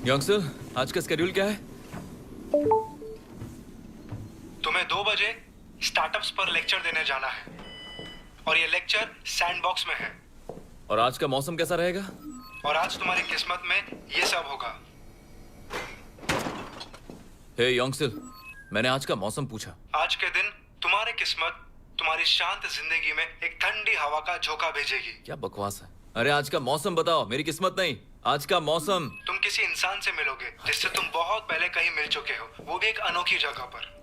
Youngster, आज का schedule क्या है? तुम्हें 2 बजे स्टार्टअप्स पर लेक्चर देने जाना है और ये लेक्चर सैंडबॉक्स में है। और आज का मौसम कैसा रहेगा? और आज तुम्हारी किस्मत में ये सब होगा। हे यंगस्टर, मैंने आज का मौसम पूछा। आज के दिन तुम्हारी किस्मत तुम्हारी शांत जिंदगी में एक ठंडी हवा का झोंका भेजेगी। क्या बकवास है। अरे आज का मौसम बताओ, मेरी किस्मत नहीं। आज का मौसम। तुम किसी इंसान से मिलोगे जिससे तुम बहुत पहले कहीं मिल चुके हो, वो भी एक अनोखी जगह पर।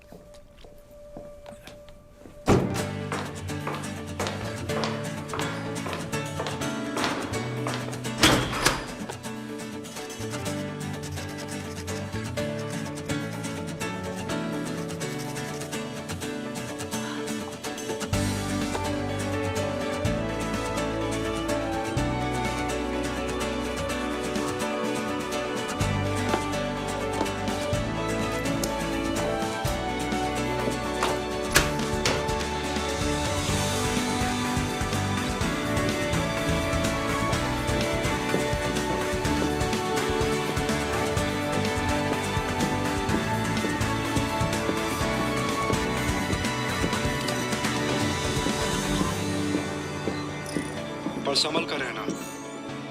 पर संभल कर रहना।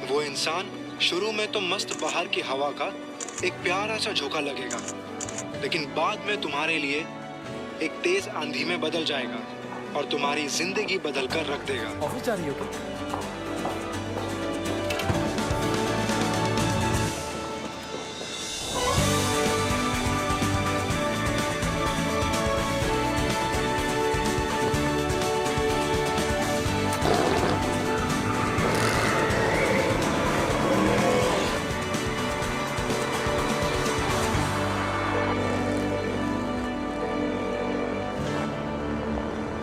वो इंसान शुरू में तो मस्त बाहर की हवा का एक प्यारा सा झोंका लगेगा, लेकिन बाद में तुम्हारे लिए एक तेज आंधी में बदल जाएगा और तुम्हारी जिंदगी बदल कर रख देगा। ऑफिस जा रही हो क्या?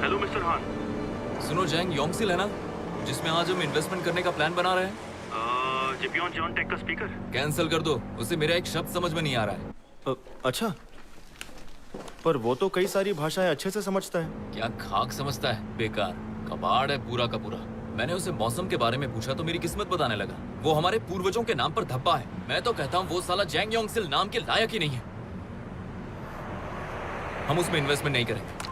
हेलो मिस्टर हान। सुनो, जैंग योंगसिल है ना, जिसमें आज हम इन्वेस्टमेंट करने का प्लान बना रहे हैं? जिपियन जॉन टेक का स्पीकर। कैंसिल कर दो, उसे मेरा एक शब्द समझ में नहीं आ रहा है। अच्छा, पर वो तो कई सारी भाषाएं अच्छे से समझता है। क्या खाक समझता है, बेकार कबाड़ है पूरा का पूरा। मैंने उसे मौसम के बारे में पूछा तो मेरी किस्मत बताने लगा। वो हमारे पूर्वजों के नाम पर धब्बा है। मैं तो कहता हूँ वो साला जैंग योंगसिल नाम के लायक ही नहीं है। हम उसमें इन्वेस्टमेंट नहीं करेंगे।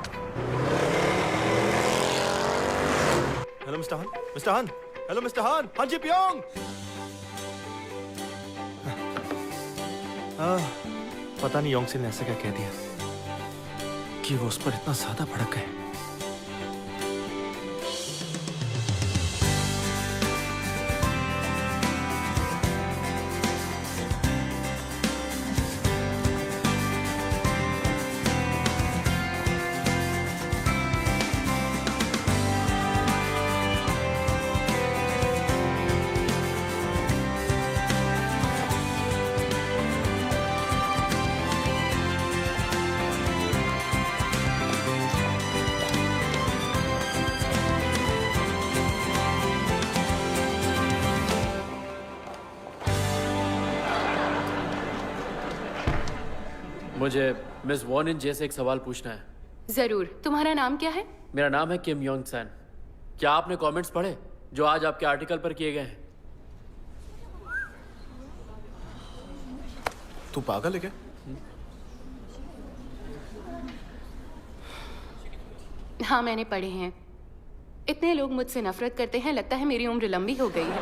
हेलो मिस्टर हान, मिस्टर हान, हेलो मिस्टर हान, हाँ जी पियोंग। पता नहीं योंगसिल ने ऐसे क्या कह दिया कि वो उस पर इतना ज्यादा भड़क गए। मुझे मिस वॉनिन जैसे एक सवाल पूछना है। जरूर। तुम्हारा नाम क्या है? मेरा नाम है किम योंग सैन। क्या आपने कमेंट्स पढ़े जो आज आपके आर्टिकल पर किए गए हैं? तू पागल है क्या? हाँ, मैंने पढ़े हैं। इतने लोग मुझसे नफरत करते हैं, लगता है मेरी उम्र लंबी हो गई है।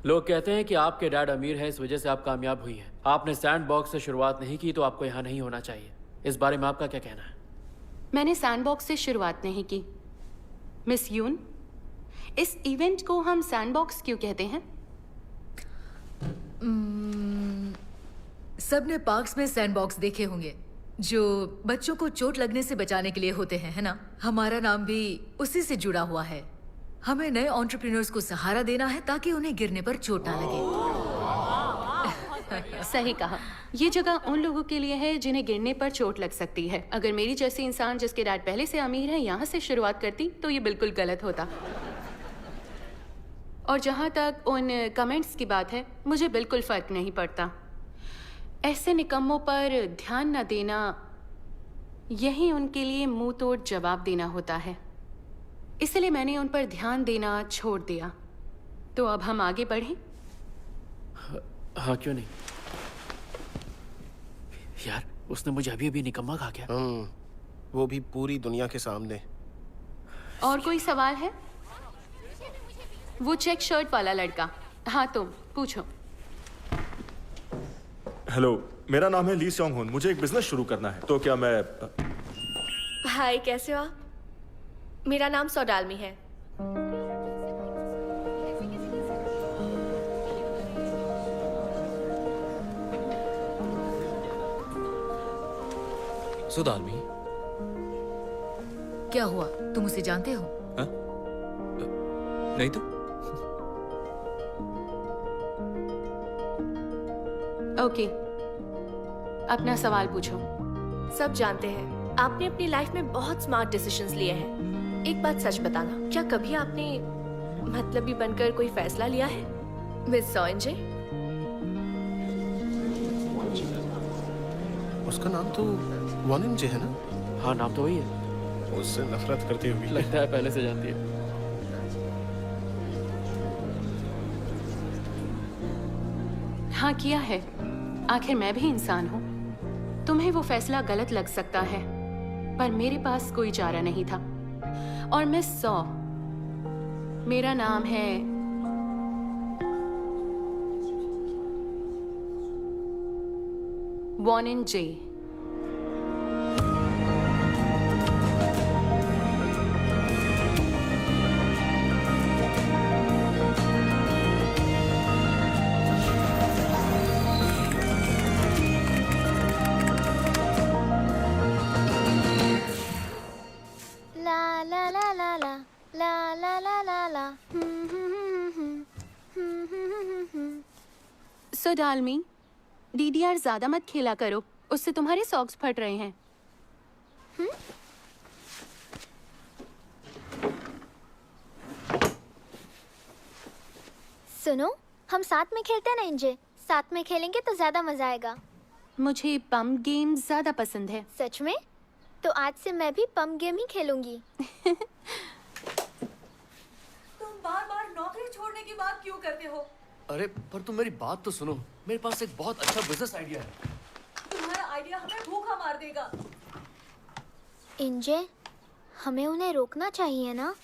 लोग कहते हैं कि आपके डैड अमीर है, इस वजह से आप कामयाब हुई हैं। आपने सैंडबॉक्स से शुरुआत नहीं की तो आपको यहाँ नहीं होना चाहिए। इस बारे में आपका क्या कहना है? मैंने सैंडबॉक्स से शुरुआत नहीं की। मिस यून, इस इवेंट को हम सैंडबॉक्स क्यों कहते हैं? सबने पार्क्स में सैंडबॉक्स देखे होंगे जो बच्चों को चोट लगने से बचाने के लिए होते हैं, है ना? हमारा नाम भी उसी से जुड़ा हुआ है। हमें नए एंटरप्रेन्योर्स को सहारा देना है ताकि उन्हें गिरने पर चोट ना लगे। सही कहा। ये जगह उन लोगों के लिए है जिन्हें गिरने पर चोट लग सकती है। अगर मेरी जैसी इंसान जिसके डैड पहले से अमीर है यहाँ से शुरुआत करती तो ये बिल्कुल गलत होता। और जहाँ तक उन कमेंट्स की बात है, मुझे बिल्कुल फर्क नहीं पड़ता। ऐसे निकम्मों पर ध्यान न देना, यही उनके लिए मुंह तोड़ जवाब देना होता है। इसलिए मैंने उन पर ध्यान देना छोड़ दिया। तो अब हम आगे बढ़ें। हाँ, क्यों नहीं। यार, उसने मुझे अभी अभी निकम्मा कहा क्या? वो भी पूरी दुनिया के सामने। और कोई सवाल है? वो चेक शर्ट वाला लड़का। हाँ, तुम पूछो। हेलो, मेरा नाम है ली सॉन्ग हुन। मुझे एक बिजनेस शुरू करना है, तो क्या मैं हाय, कैसे हो आप? मेरा नाम सौडालमी है। सुदालमी, क्या हुआ? तुम उसे जानते हो? नहीं तो। ओके, अपना सवाल पूछो। सब जानते हैं आपने अपनी लाइफ में बहुत स्मार्ट डिसीजंस लिए हैं। एक बात सच बताना, क्या कभी आपने मतलबी बनकर कोई फैसला लिया है? मिस सोइंजे? उसका नाम तो वॉनिंजे है ना? हाँ, नाम तो वही है। उससे नफरत करती होगी। लगता है पहले से जानती है। हाँ, किया है। आखिर मैं भी इंसान हूँ। तुम्हें वो फैसला गलत लग सकता है, पर मेरे पास कोई चारा नहीं था। और मैं 100। मेरा नाम है वॉनिन जे। सो डालमी, डीडीआर ज्यादा मत खेला करो, उससे तुम्हारे सॉक्स फट रहे हैं। सुनो, हम साथ में खेलते हैं ना इंजे। साथ में खेलेंगे तो ज्यादा मजा आएगा। मुझे पम्प गेम ज्यादा पसंद है। सच में? तो आज से मैं भी पम्प गेम ही खेलूंगी। तुम बार-बार नौकरी छोड़ने की बात क्यों करते हो? अरे पर तुम मेरी बात तो सुनो, मेरे पास एक बहुत अच्छा बिजनेस आइडिया है। तुम्हारा आइडिया हमें भूखा मार देगा। इंजे, हमें उन्हें रोकना चाहिए ना?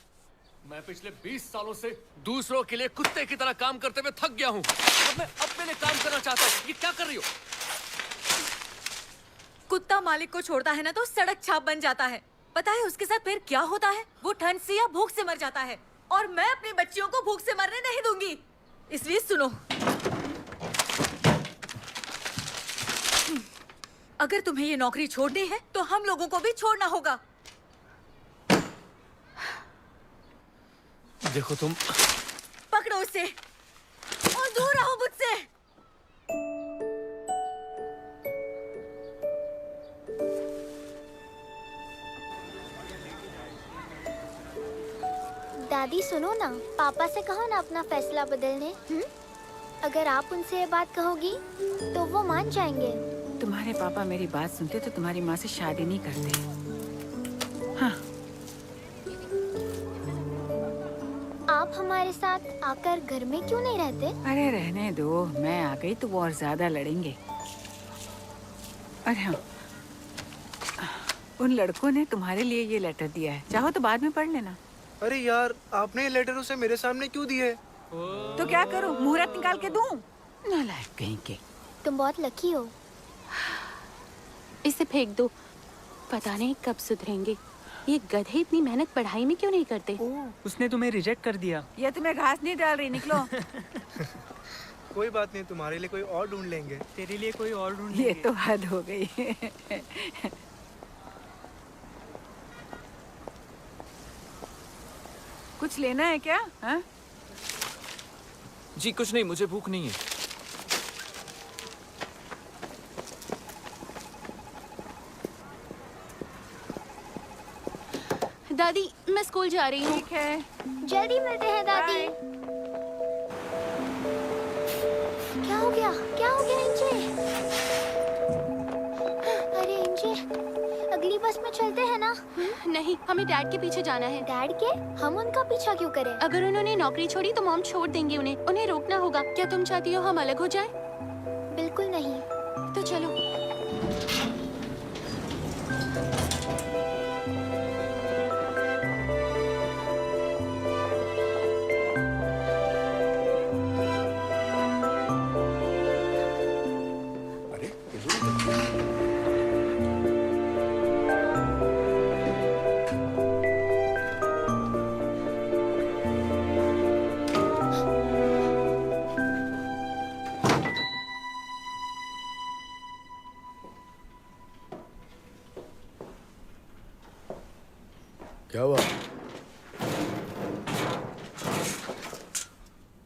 मैं पिछले 20 सालों से दूसरों के लिए कुत्ते की तरह काम करते हुए थक गया हूँ। अब मैं अपने लिए काम करना चाहता हूँ। ये क्या कर रही हो? कुत्ता मालिक को छोड़ता है ना तो सड़क छाप बन जाता है। पता है उसके साथ फिर क्या होता है? वो ठंड से या भूख से मर जाता है। और मैं अपनी बच्चियों को भूख से मरने नहीं दूंगी। इसलिए सुनो, अगर तुम्हें ये नौकरी छोड़नी है तो हम लोगों को भी छोड़ना होगा। देखो तुम, पकड़ो उसे और दूर रहो मुझसे। दादी सुनो ना, पापा से कहो ना अपना फैसला बदलने। अगर आप उनसे ये बात कहोगी तो वो मान जाएंगे। तुम्हारे पापा मेरी बात सुनते तो तुम्हारी माँ से शादी नहीं करते। हाँ। आप हमारे साथ आकर घर में क्यों नहीं रहते? अरे रहने दो, मैं आ गई तो वो और ज्यादा लड़ेंगे। अरे हाँ, उन लड़कों ने तुम्हारे लिए ये लेटर दिया है, चाहो तो बाद में पढ़ लेना। अरे यार, आपने ये लेटर उसे मेरे सामने क्यों दिए? तो क्या करूं, मुहूर्त निकाल के दूं? नालायक कहीं के। तुम बहुत लकी हो। इसे फेंक दो, पता नहीं कब सुधरेंगे। ये गधे इतनी मेहनत पढ़ाई में क्यों नहीं करते? उसने तुम्हें रिजेक्ट कर दिया। ये तुम्हें घास नहीं डाल रही, निकलो। कोई बात नहीं, तुम्हारे लिए कोई और ढूंढ लेंगे। तेरे लिए कोई और ढूंढ। ये तो हद हो गई। कुछ लेना है क्या? हाँ? जी कुछ नहीं, मुझे भूख नहीं है। दादी, मैं स्कूल जा रही हूँ। ठीक है, जल्दी मिलते हैं दादी। क्या हो गया? क्या हो गया इंजे? अरे इंजे, अगली बार बस में चलते हैं ना? नहीं, हमें डैड के पीछे जाना है। डैड के? हम उनका पीछा क्यों करें? अगर उन्होंने नौकरी छोड़ी तो मॉम छोड़ देंगी उन्हें रोकना होगा। क्या तुम चाहती हो हम अलग हो जाएं? बिल्कुल नहीं। तो चलो। क्या हुआ?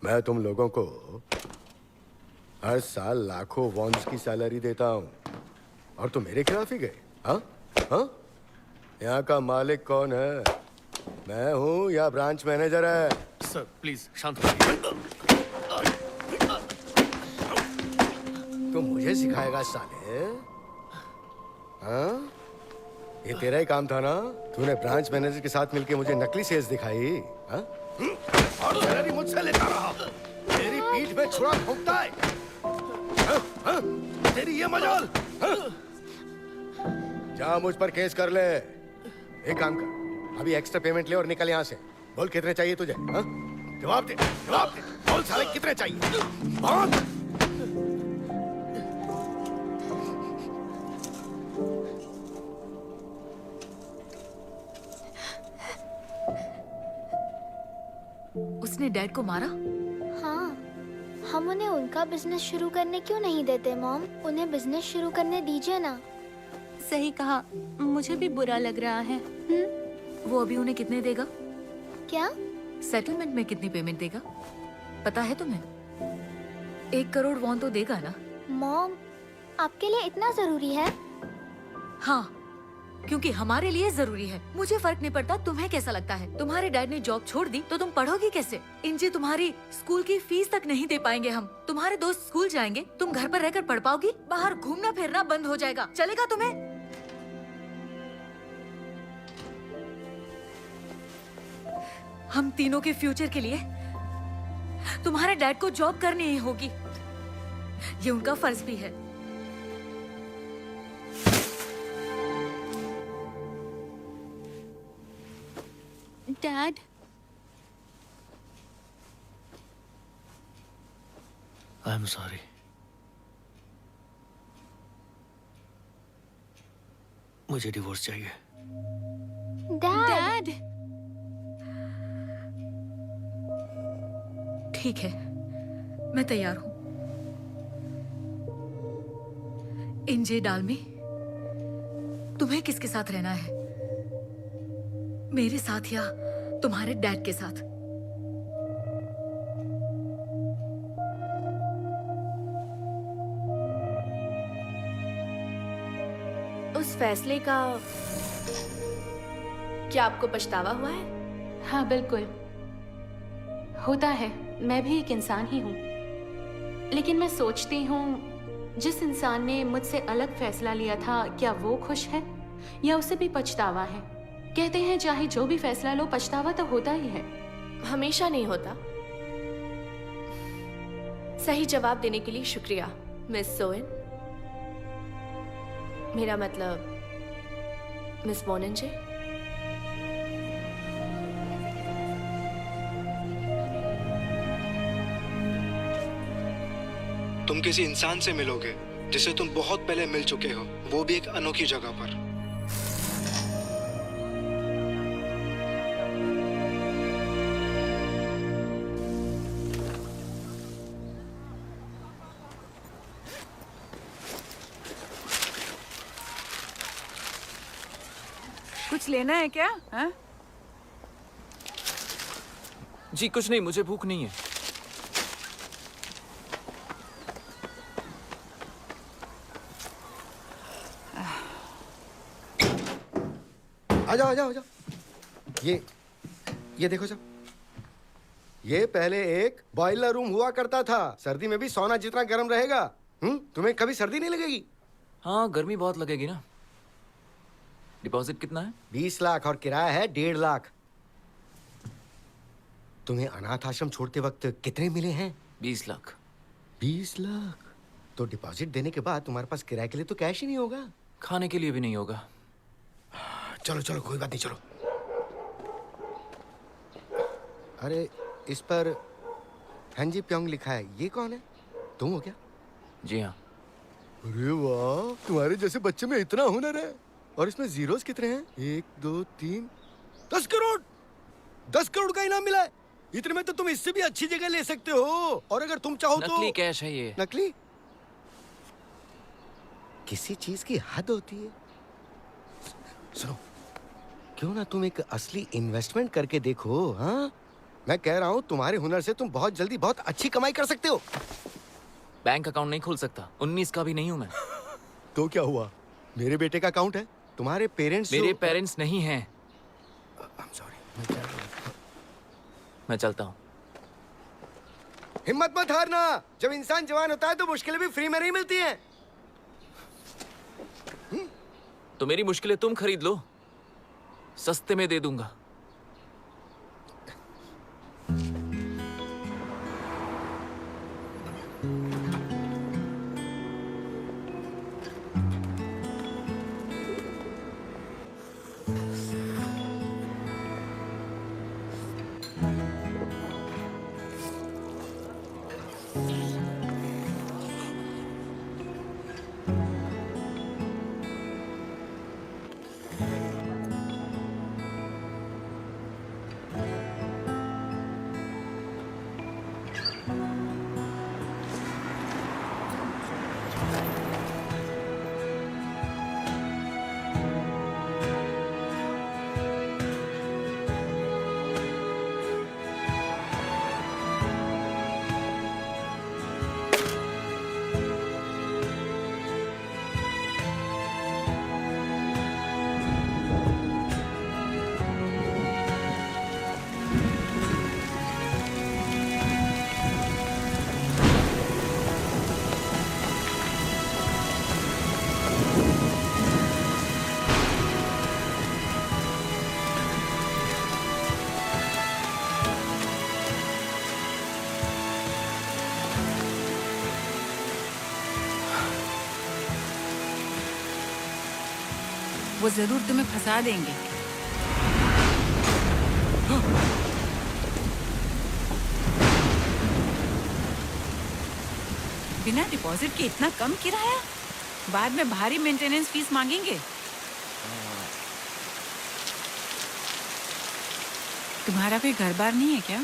मैं तुम लोगों को हर साल लाखों वॉन्स की सैलरी देता हूं और तुम मेरे खिलाफ ही गए? हाँ हाँ? यहाँ का मालिक कौन है? मैं हूँ या ब्रांच मैनेजर है? सर प्लीज शांत होइए। तुम मुझे सिखाएगा साले? हाँ? ये तेरा ही काम था ना? तूने ब्रांच मैनेजर के साथ मिलके मुझे नकली सेल्स दिखाई, हाँ? और सैलरी मुझसे लेता रहा। तेरी पीठ पे छुरा फूंकता है, हाँ? हाँ? तेरी ये मजाल, हाँ? जा मुझ पर केस कर ले। एक काम कर, अभी एक्स्ट्रा पेमेंट ले और निकल यहाँ से। बोल कितने चाहिए तुझे? हाँ? जवाब दे, जवाब दे। बोल साले कितने चाहिए? भाग! उसने डैड को मारा? हाँ, हम उन्हें उनका बिजनेस शुरू करने क्यों नहीं देते मॉम? उन्हें बिजनेस शुरू करने दीजिए ना। सही कहा, मुझे भी बुरा लग रहा है। वो अभी उन्हें कितने देगा? क्या? सेटलमेंट में कितनी पेमेंट देगा पता है तुम्हें? 1 करोड़ वॉन तो देगा ना? मॉम, आपके लिए इतना जरूरी है? हाँ, क्योंकि हमारे लिए जरूरी है। मुझे फर्क नहीं पड़ता तुम्हें कैसा लगता है। तुम्हारे डैड ने जॉब छोड़ दी तो तुम पढ़ोगी कैसे? इंजी, तुम्हारी स्कूल की फीस तक नहीं दे पाएंगे हम। तुम्हारे दोस्त स्कूल जाएंगे, तुम घर पर रहकर पढ़ पाओगी? बाहर घूमना फिरना बंद हो जाएगा। चलेगा तुम्हें? हम तीनों के फ्यूचर के लिए तुम्हारे डैड को जॉब करनी ही होगी। ये उनका फर्ज भी है। Dad, I am sorry. मुझे डिवोर्स चाहिए। डैड, ठीक है, मैं तैयार हूं। इंजे डालमी, तुम्हें किसके साथ रहना है? मेरे साथ या तुम्हारे डैड के साथ? उस फैसले का क्या आपको पछतावा हुआ है? हाँ बिल्कुल होता है। मैं भी एक इंसान ही हूँ, लेकिन मैं सोचती हूँ जिस इंसान ने मुझसे अलग फैसला लिया था, क्या वो खुश है या उसे भी पछतावा है? कहते हैं चाहे जो भी फैसला लो, पछतावा तो होता ही है। हमेशा नहीं होता। सही जवाब देने के लिए शुक्रिया मिस सोएन। मेरा मतलब मिस वॉनंजे। तुम किसी इंसान से मिलोगे जिसे तुम बहुत पहले मिल चुके हो, वो भी एक अनोखी जगह पर। कुछ लेना है क्या? हाँ? जी कुछ नहीं, मुझे भूख नहीं है। आजा आजा आजा। ये देखो सब, ये पहले एक बॉयलर रूम हुआ करता था। सर्दी में भी सोना जितना गर्म रहेगा। तुम्हें कभी सर्दी नहीं लगेगी। हाँ गर्मी बहुत लगेगी ना। डिपॉजिट कितना है? 20 लाख और किराया है 1.5 लाख। तुम्हें अनाथ आश्रम छोड़ते वक्त कितने मिले हैं? 20 लाख। 20 लाख? तो डिपॉजिट देने के बाद तुम्हारे पास किराए के लिए तो कैश ही नहीं होगा। खाने के लिए भी नहीं होगा। चलो चलो कोई बात नहीं, चलो। अरे इस पर हंजी प्योंग लिखा है, ये कौन है? तुम हो क्या? जी हाँ। अरे वाह, तुम्हारे जैसे बच्चे में इतना हुनर है। और इसमें जीरोस कितने हैं? 1 2 3 10 करोड़। 10 करोड़ का इनाम मिला है। इतने में तो तुम इससे भी अच्छी जगह ले सकते हो। और अगर तुम चाहो तो नकली कैश है ये। नकली? किसी चीज की हद होती है। सुनो, क्यों ना तुम एक असली इन्वेस्टमेंट करके देखो? हाँ, मैं कह रहा हूँ तुम्हारे हुनर से तुम बहुत जल्दी बहुत अच्छी कमाई कर सकते हो। बैंक अकाउंट नहीं खोल सकता, 19 का भी नहीं हूँ मैं। तो क्या हुआ? मेरे बेटे का अकाउंट है। तुम्हारे पेरेंट्स मेरे पेरेंट्स नहीं हैं। सॉरी, मैं चलता हूँ। हिम्मत मत हारना। जब इंसान जवान होता है तो मुश्किलें भी फ्री में नहीं मिलती हैं। तो मेरी मुश्किलें तुम खरीद लो, सस्ते में दे दूंगा। वो जरूर तुम्हें फंसा देंगे। बिना डिपॉजिट के इतना कम किराया? बाद में भारी मेंटेनेंस फीस मांगेंगे। तुम्हारा कोई घर बार नहीं है क्या?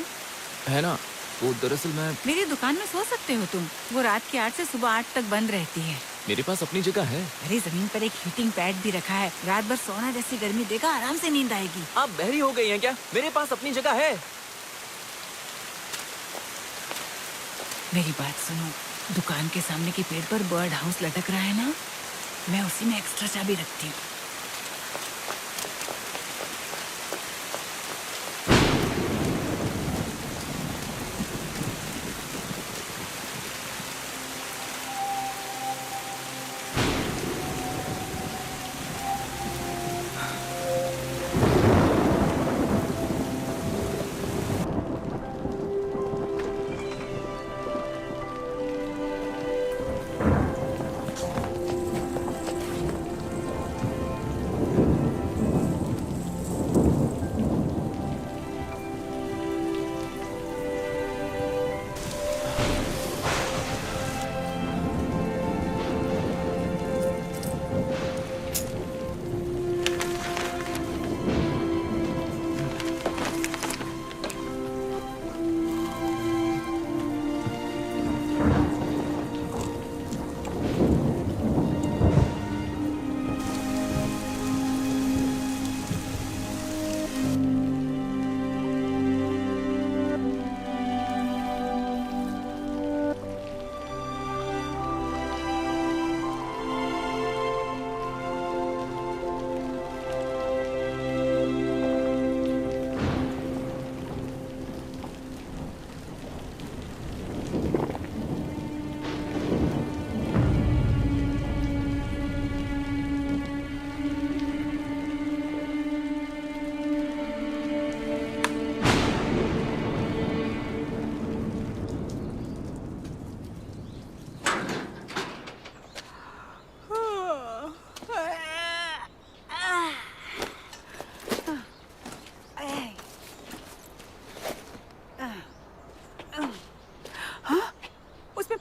है ना, वो दरअसल मैं... मेरी दुकान में सो सकते हो तुम। वो रात के 8 से सुबह 8 तक बंद रहती है। मेरे पास अपनी जगह है। अरे जमीन पर एक हीटिंग पैड भी रखा है। रात भर सोना जैसी गर्मी देगा, आराम से नींद आएगी। आप बहरी हो गई हैं क्या? मेरे पास अपनी जगह है। मेरी बात सुनो, दुकान के सामने के पेड़ पर बर्ड हाउस लटक रहा है ना, मैं उसी में एक्स्ट्रा चाबी रखती हूँ।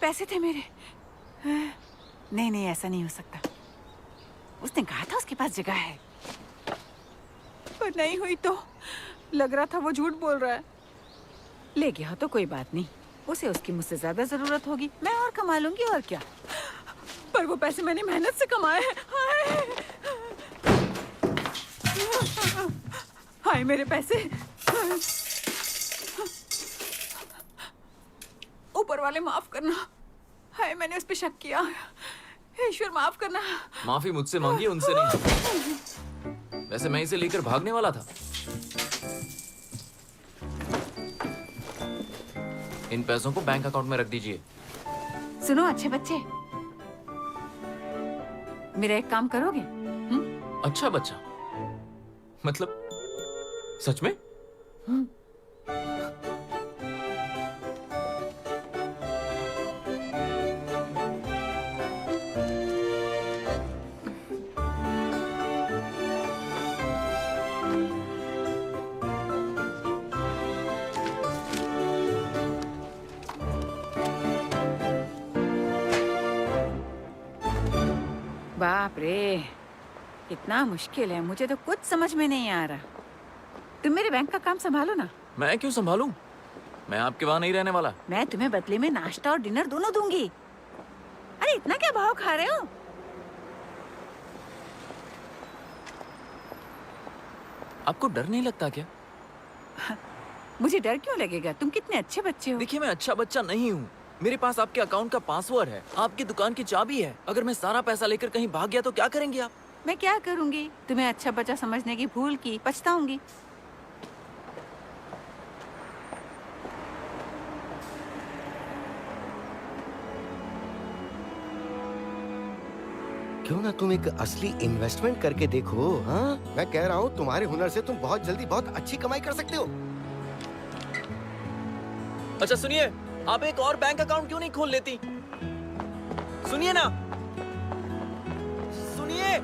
पैसे थे मेरे। नहीं नहीं, ऐसा नहीं हो सकता। उसने कहा था उसके पास जगह है, पर नहीं हुई तो लग रहा था वो झूठ बोल रहा है। ले गया हो तो कोई बात नहीं, उसे उसकी मुझसे ज्यादा जरूरत होगी, मैं और कमा लूंगी और क्या। पर वो पैसे मैंने मेहनत से कमाए हैं। हाय मेरे पैसे। ऊपर वाले माफ करना, हाय मैंने उस पे शक किया। ईश्वर माफ करना। माफी मुझसे मांगी, उनसे नहीं। वैसे मैं इसे लेकर भागने वाला था। इन पैसों को बैंक अकाउंट में रख दीजिए। सुनो अच्छे बच्चे, मेरा एक काम करोगे? अच्छा बच्चा, मतलब सच में? बाप रे, कितना मुश्किल है, मुझे तो कुछ समझ में नहीं आ रहा। तुम मेरे बैंक का काम संभालो ना। मैं क्यों संभालूं? मैं आपके वहां नहीं रहने वाला। मैं तुम्हें बदले में नाश्ता और डिनर दोनों दूंगी। अरे इतना क्या भाव खा रहे हो? आपको डर नहीं लगता क्या? मुझे डर क्यों लगेगा? तुम कितने अच्छे बच्चे हो। देखिए मैं अच्छा बच्चा नहीं हूँ। मेरे पास आपके अकाउंट का पासवर्ड है, आपकी दुकान की चाबी है। अगर मैं सारा पैसा लेकर कहीं भाग गया तो क्या करेंगे आप? मैं क्या करूंगी? तुम्हें अच्छा बच्चा समझने की भूल की पछताऊंगी। क्यों ना तुम एक असली इन्वेस्टमेंट करके देखो। हाँ, मैं कह रहा हूँ तुम्हारे हुनर से तुम बहुत जल्दी बहुत अच्छी कमाई कर सकते हो। अच्छा सुनिए, आप एक और बैंक अकाउंट क्यों नहीं खोल लेती? सुनिए ना, सुनिए।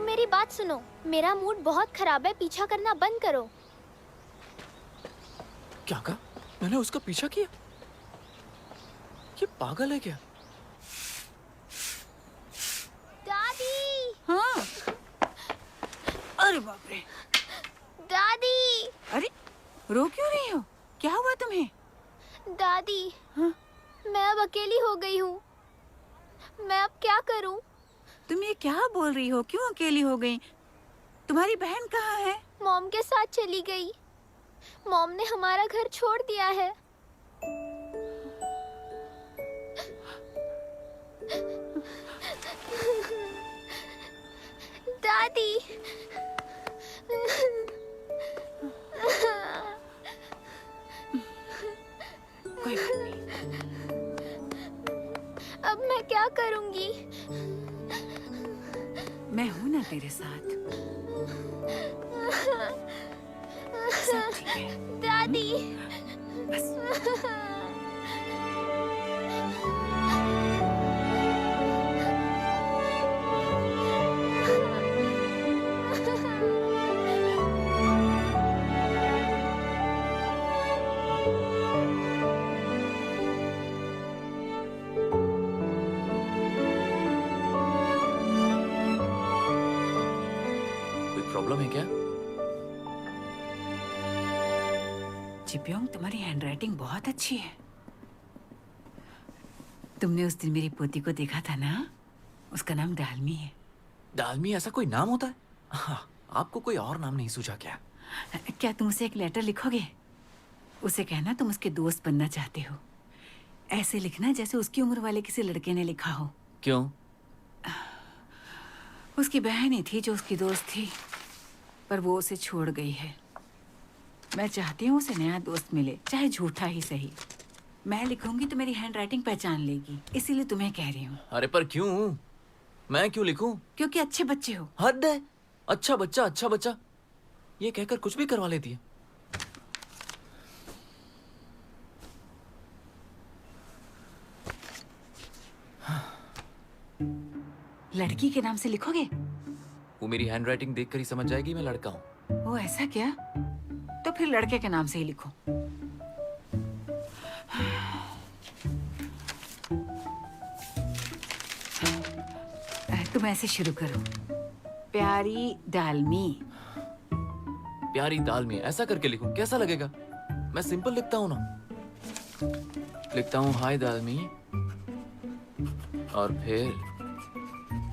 मेरी बात सुनो, मेरा मूड बहुत खराब है, पीछा करना बंद करो। क्या कहा? मैंने उसका पीछा किया? ये पागल है क्या? दादी! हाँ। अरे बाप रे। दादी! अरे रो क्यों रही हो? क्या हुआ तुम्हें? दादी, हाँ? मैं अब अकेली हो गई हूँ। मैं अब क्या करूँ? तुम ये क्या बोल रही हो? क्यों अकेली हो गई? तुम्हारी बहन कहाँ है? मॉम के साथ चली गई। मॉम ने हमारा घर छोड़ दिया है। दादी। कोई बात नहीं। अब मैं क्या करूँगी? मैं हूं ना तेरे साथ। सब ठीक है। दादी। बस। प्रॉब्लम है क्या? चिप्योंग, तुम्हारी हैंडराइटिंग बहुत अच्छी है। तुमने उस दिन मेरी पोती को देखा था ना? उसका नाम डालमी है। डालमी ऐसा कोई नाम होता है? हाँ, आपको कोई और नाम नहीं सूझा क्या? क्या तुम उसे एक लेटर लिखोगे? उसे कहना तुम उसके दोस्त बनना चाहते हो। ऐसे लिखना जैसे उसकी उम्र वाले किसी लड़के ने लिखा हो। क्यों? उसकी बहन ही थी जो उसकी दोस्त थी, पर वो उसे छोड़ गई है। मैं चाहती हूँ उसे नया दोस्त मिले, चाहे झूठा ही सही। मैं लिखूंगी तो मेरी हैंडराइटिंग पहचान लेगी, इसीलिए तुम्हें कह रही हूँ। अरे पर क्यों? मैं क्यों लिखूं? क्योंकि अच्छे बच्चे हो। हद है। अच्छा बच्चा ये कहकर कुछ भी करवा लेती है। लड़की के नाम से लिखोगे? वो मेरी हैंडराइटिंग देखकर ही समझ जाएगी मैं लड़का हूँ। वो ऐसा क्या? तो फिर लड़के के नाम से ही लिखो। तुम ऐसे शुरू करो, प्यारी डालमी। प्यारी दाल में ऐसा करके लिखूं, कैसा लगेगा? मैं सिंपल लिखता हूँ ना। लिखता हूँ हाय दालमी, और फिर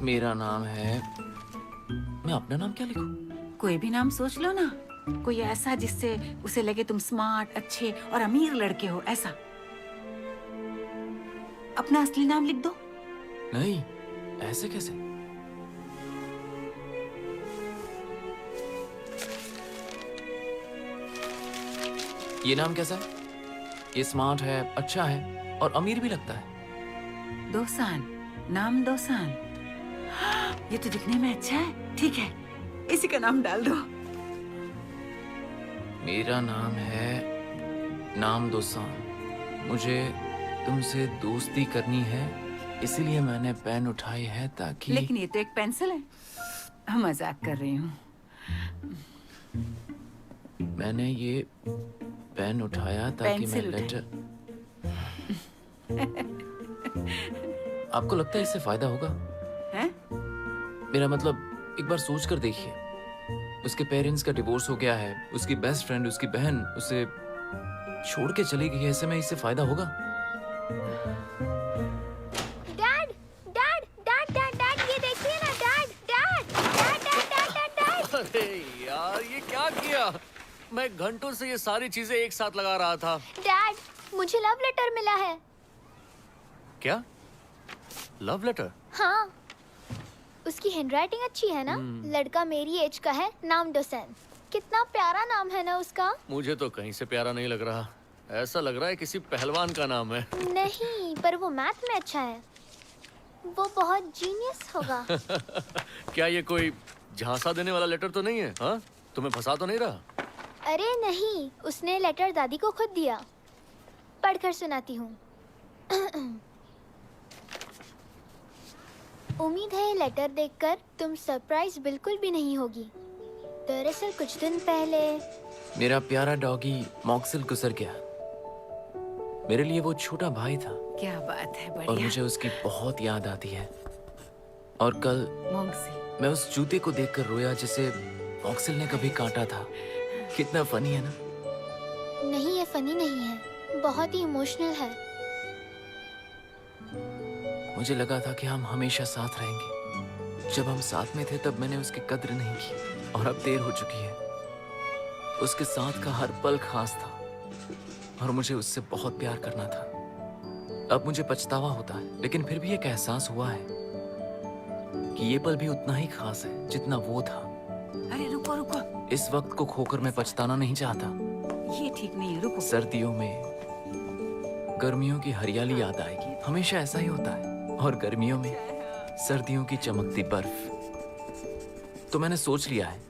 मेरा नाम है। मैं अपना नाम क्या लिखूं? कोई भी नाम सोच लो ना, कोई ऐसा जिससे उसे लगे तुम स्मार्ट, अच्छे और अमीर लड़के हो, ऐसा। अपना असली नाम लिख दो। नहीं, ऐसे कैसे? ये नाम कैसा है? ये स्मार्ट है, अच्छा है और अमीर भी लगता है। दोसान, नाम दोसान। ये तो दिखने में अच्छा है। ठीक है, इसी का नाम डाल दो। मेरा नाम है नाम दोसान। मुझे तुमसे दोस्ती करनी है, इसीलिए मैंने पेन उठाई है ताकि। लेकिन ये तो एक पेंसिल है। मजाक कर रही हूँ। मैंने ये पेन उठाया ताकि मैं पेंसिल लेटर। आपको लगता है इससे फायदा होगा? हैं? मेरा मतलब एक बार सोच कर देखिए। उसके पेरेंट्स का डिवोर्स हो गया है, उसकी बेस्ट फ्रेंड, उसकी बहन उसे छोड़ के चली गई है। ऐसे में इससे फायदा होगा? Dad dad dad dad dad, ये देखिए ना dad dad dad dad dad dad dad. अरे यार, ये क्या किया? मैं घंटों से ये सारी चीजें एक साथ लगा रहा था। डैड, मुझे लव लेटर मिला है। क्या? Love letter? हाँ, उसकी हैंडराइटिंग अच्छी है ना? लड़का मेरी एज का है, नाम डोसेन। कितना प्यारा नाम है ना उसका। मुझे तो कहीं से प्यारा नहीं लग रहा। ऐसा लग रहा है किसी पहलवान का नाम है। नहीं, पर वो मैथ में अच्छा है। वो बहुत जीनियस होगा। क्या ये कोई झांसा देने वाला लेटर तो नहीं है? हाँ, तुम्हें फंसा तो नहीं रहा? अरे नहीं, उसने लेटर दादी को खुद दिया। पढ़कर सुनाती हूँ। उम्मीद है ये लेटर देखकर तुम सरप्राइज बिल्कुल भी नहीं होगी। दरअसल कुछ दिन पहले मेरा प्यारा डॉगी मॉक्सिल गुजर गया। मेरे लिए वो छोटा भाई था। क्या बात है, और बढ़िया। मुझे उसकी बहुत याद आती है। और कल मॉक्सिल। मैं उस जूते को देखकर रोया जिसे मॉक्सिल ने कभी काटा था। कितना फनी है ना? नहीं, ये फनी नहीं है, बहुत ही इमोशनल है। मुझे लगा था कि हम हमेशा साथ रहेंगे। जब हम साथ में थे तब मैंने उसकी कद्र नहीं की, और अब देर हो चुकी है। उसके साथ का हर पल खास था और मुझे उससे बहुत प्यार करना था। अब मुझे पछतावा होता है, लेकिन फिर भी एक एहसास हुआ है कि ये पल भी उतना ही खास है जितना वो था। अरे रुको रुको, इस वक्त को खोकर मैं पछताना नहीं चाहता। ये ठीक नहीं है, रुको। सर्दियों में गर्मियों की हरियाली याद आएगी। हमेशा ऐसा ही होता है। और गर्मियों में सर्दियों की चमकती बर्फ। तो मैंने सोच लिया है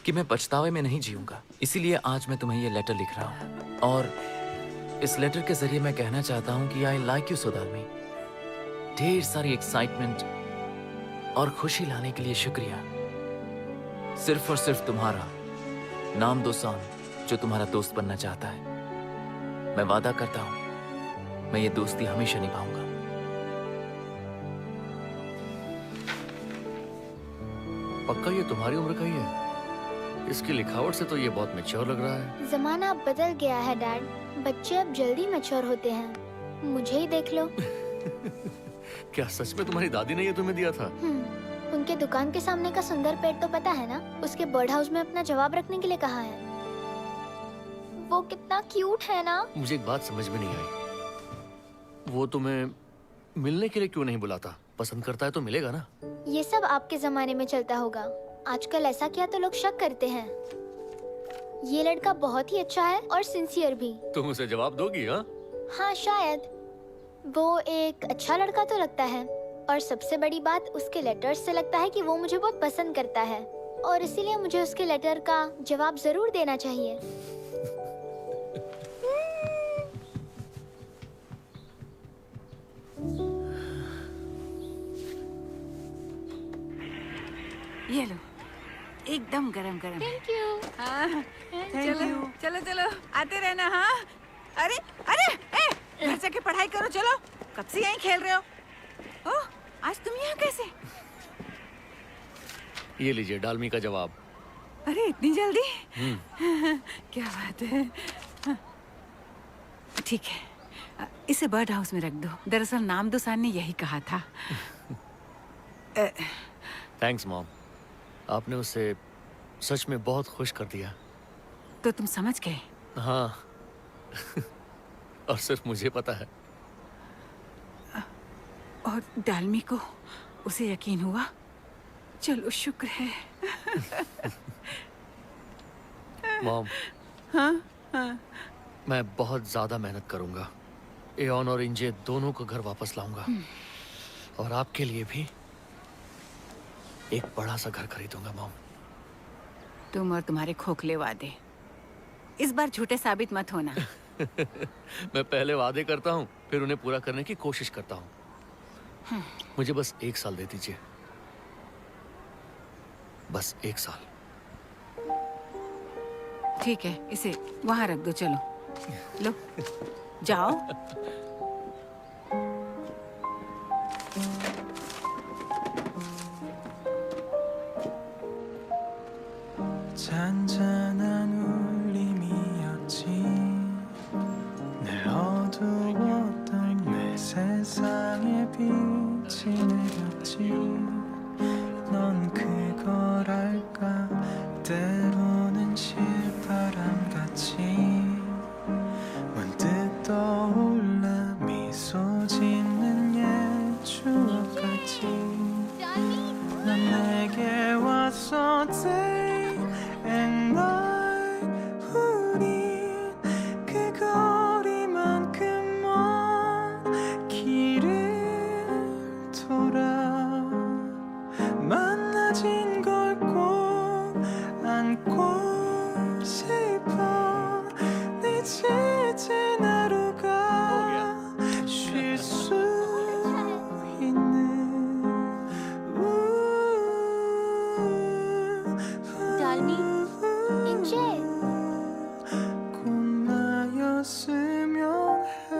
कि मैं पछतावे में नहीं जीऊंगा। इसीलिए आज मैं तुम्हें ये लेटर लिख रहा हूँ, और इस लेटर के जरिए मैं कहना चाहता हूँ कि आई लाइक यू सोदालमी। ढेर सारी एक्साइटमेंट और खुशी लाने के लिए शुक्रिया। सिर्फ और सिर्फ तुम्हारा नाम दोसान, जो तुम्हारा दोस्त बनना चाहता है। मैं वादा करता हूं मैं ये दोस्ती हमेशा निभाऊंगा। पक्का ये तुम्हारी उम्र का ही है? इसकी लिखावट से तो ये बहुत मैच्योर लग रहा है। जमाना अब बदल गया है डैड, बच्चे अब जल्दी मैच्योर होते हैं। मुझे ही देख लो। क्या सच में तुम्हारी दादी ने ये तुम्हें दिया था? उनके दुकान के सामने का सुंदर पेड़ तो पता है ना, उसके बर्ड हाउस में अपना जवाब रखने के लिए कहा है। वो कितना क्यूट है ना। मुझे एक बात समझ में नहीं आई, वो तुम्हें मिलने के लिए क्यों नहीं बुलाता? पसंद करता है तो मिलेगा ना। ये सब आपके जमाने में चलता होगा, आजकल ऐसा किया तो लोग शक करते हैं। ये लड़का बहुत ही अच्छा है और सिंसियर भी। तुम उसे जवाब दोगी? हाँ शायद। वो एक अच्छा लड़का तो लगता है, और सबसे बड़ी बात उसके लेटर्स से लगता है कि वो मुझे बहुत पसंद करता है, और इसीलिए मुझे उसके लेटर का जवाब जरूर देना चाहिए। ये लो, एकदम गरम गरम। Thank you. हाँ, चलो चलो चलो आते रहना। हाँ, अरे अरे ए, घर जाके पढ़ाई करो। चलो, कब से यहीं खेल रहे हो? ओह, आज तुम यहाँ कैसे? ये लीजिए डालमी का जवाब। अरे इतनी जल्दी? क्या बात है। ठीक है, इसे बर्ड हाउस में रख दो। दरअसल नामदोसान ने यही कहा था। थैंक्स मॉम, आपने उसे सच में बहुत खुश कर दिया। तो तुम समझ गए? हाँ और सिर्फ मुझे पता है। और डालमी को उसे यकीन हुआ? चलो शुक्र है। मॉम, हाँ, मैं बहुत ज्यादा मेहनत करूंगा। एऑन और इंजे दोनों को घर वापस लाऊंगा, और आपके लिए भी एक बड़ा सा घर खरीदूंगा मॉम। तुम और तुम्हारे खोखले वादे इस बार झूठे साबित मत होना। मैं पहले वादे करता हूँ, फिर उन्हें पूरा करने की कोशिश करता हूँ। मुझे बस 1 साल दे दीजिए, बस 1 साल। ठीक है, इसे वहां रख दो। चलो लो, जाओ। 잔잔한 울림이었지. 늘 어두웠던 내 세상에 빛이 내렸지. 넌 그걸 알까? 때로는 실바람같이 문득 떠올라 미소 짓는 옛 추억같이. 넌 내게 왔었지. And I, 우린 그 거리만큼 먼 길을 돌아 만나진 걸 꼭 안고 싶어. 네 지친 하루가 쉴 수 있는. डालमी, इंजे। 곧 나였으면 해.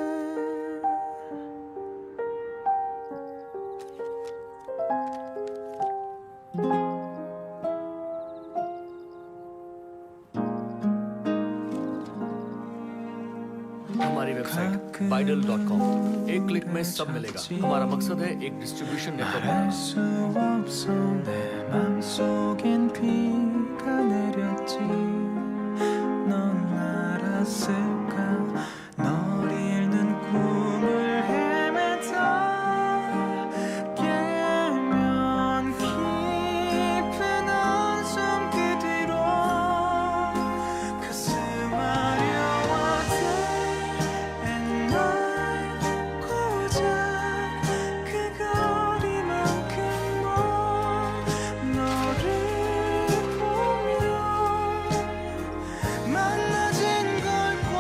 हमारी वेबसाइट Bidal.com, एक क्लिक में सब मिलेगा। हमारा मकसद है एक डिस्ट्रीब्यूशन नेटवर्क 알 수 없어 내 맘속엔 비가 내렸지. 넌 알았을까? 널 잃는 꿈을 헤매다 깨면 깊은 한숨 그 뒤로 가슴 아려와도. And I 고작 그 거리만큼 먼 너를 보며 만나진 걸 꼭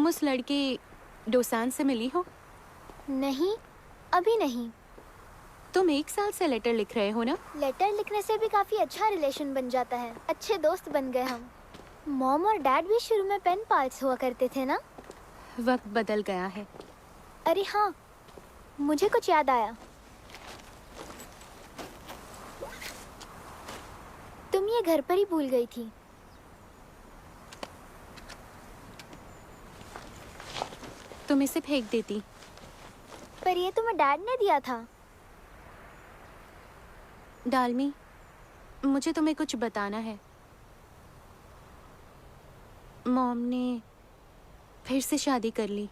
तुम उस लड़के डोसान से मिली हो? नहीं, अभी नहीं। तुम 1 साल से लेटर लिख रहे हो ना? लेटर लिखने से भी काफी अच्छा रिलेशन बन जाता है। अच्छे दोस्त बन गए हम। मॉम और डैड भी शुरू में पेन पाल्स हुआ करते थे ना? वक्त बदल गया है। अरे हाँ, मुझे कुछ याद आया। तुम ये घर पर ही भूल गई थी। तुम इसे फेंक देती। पर ये तुम्हें डैड ने दिया था। डालमी, मुझे तुम्हें कुछ बताना है। मॉम ने फिर से शादी कर ली।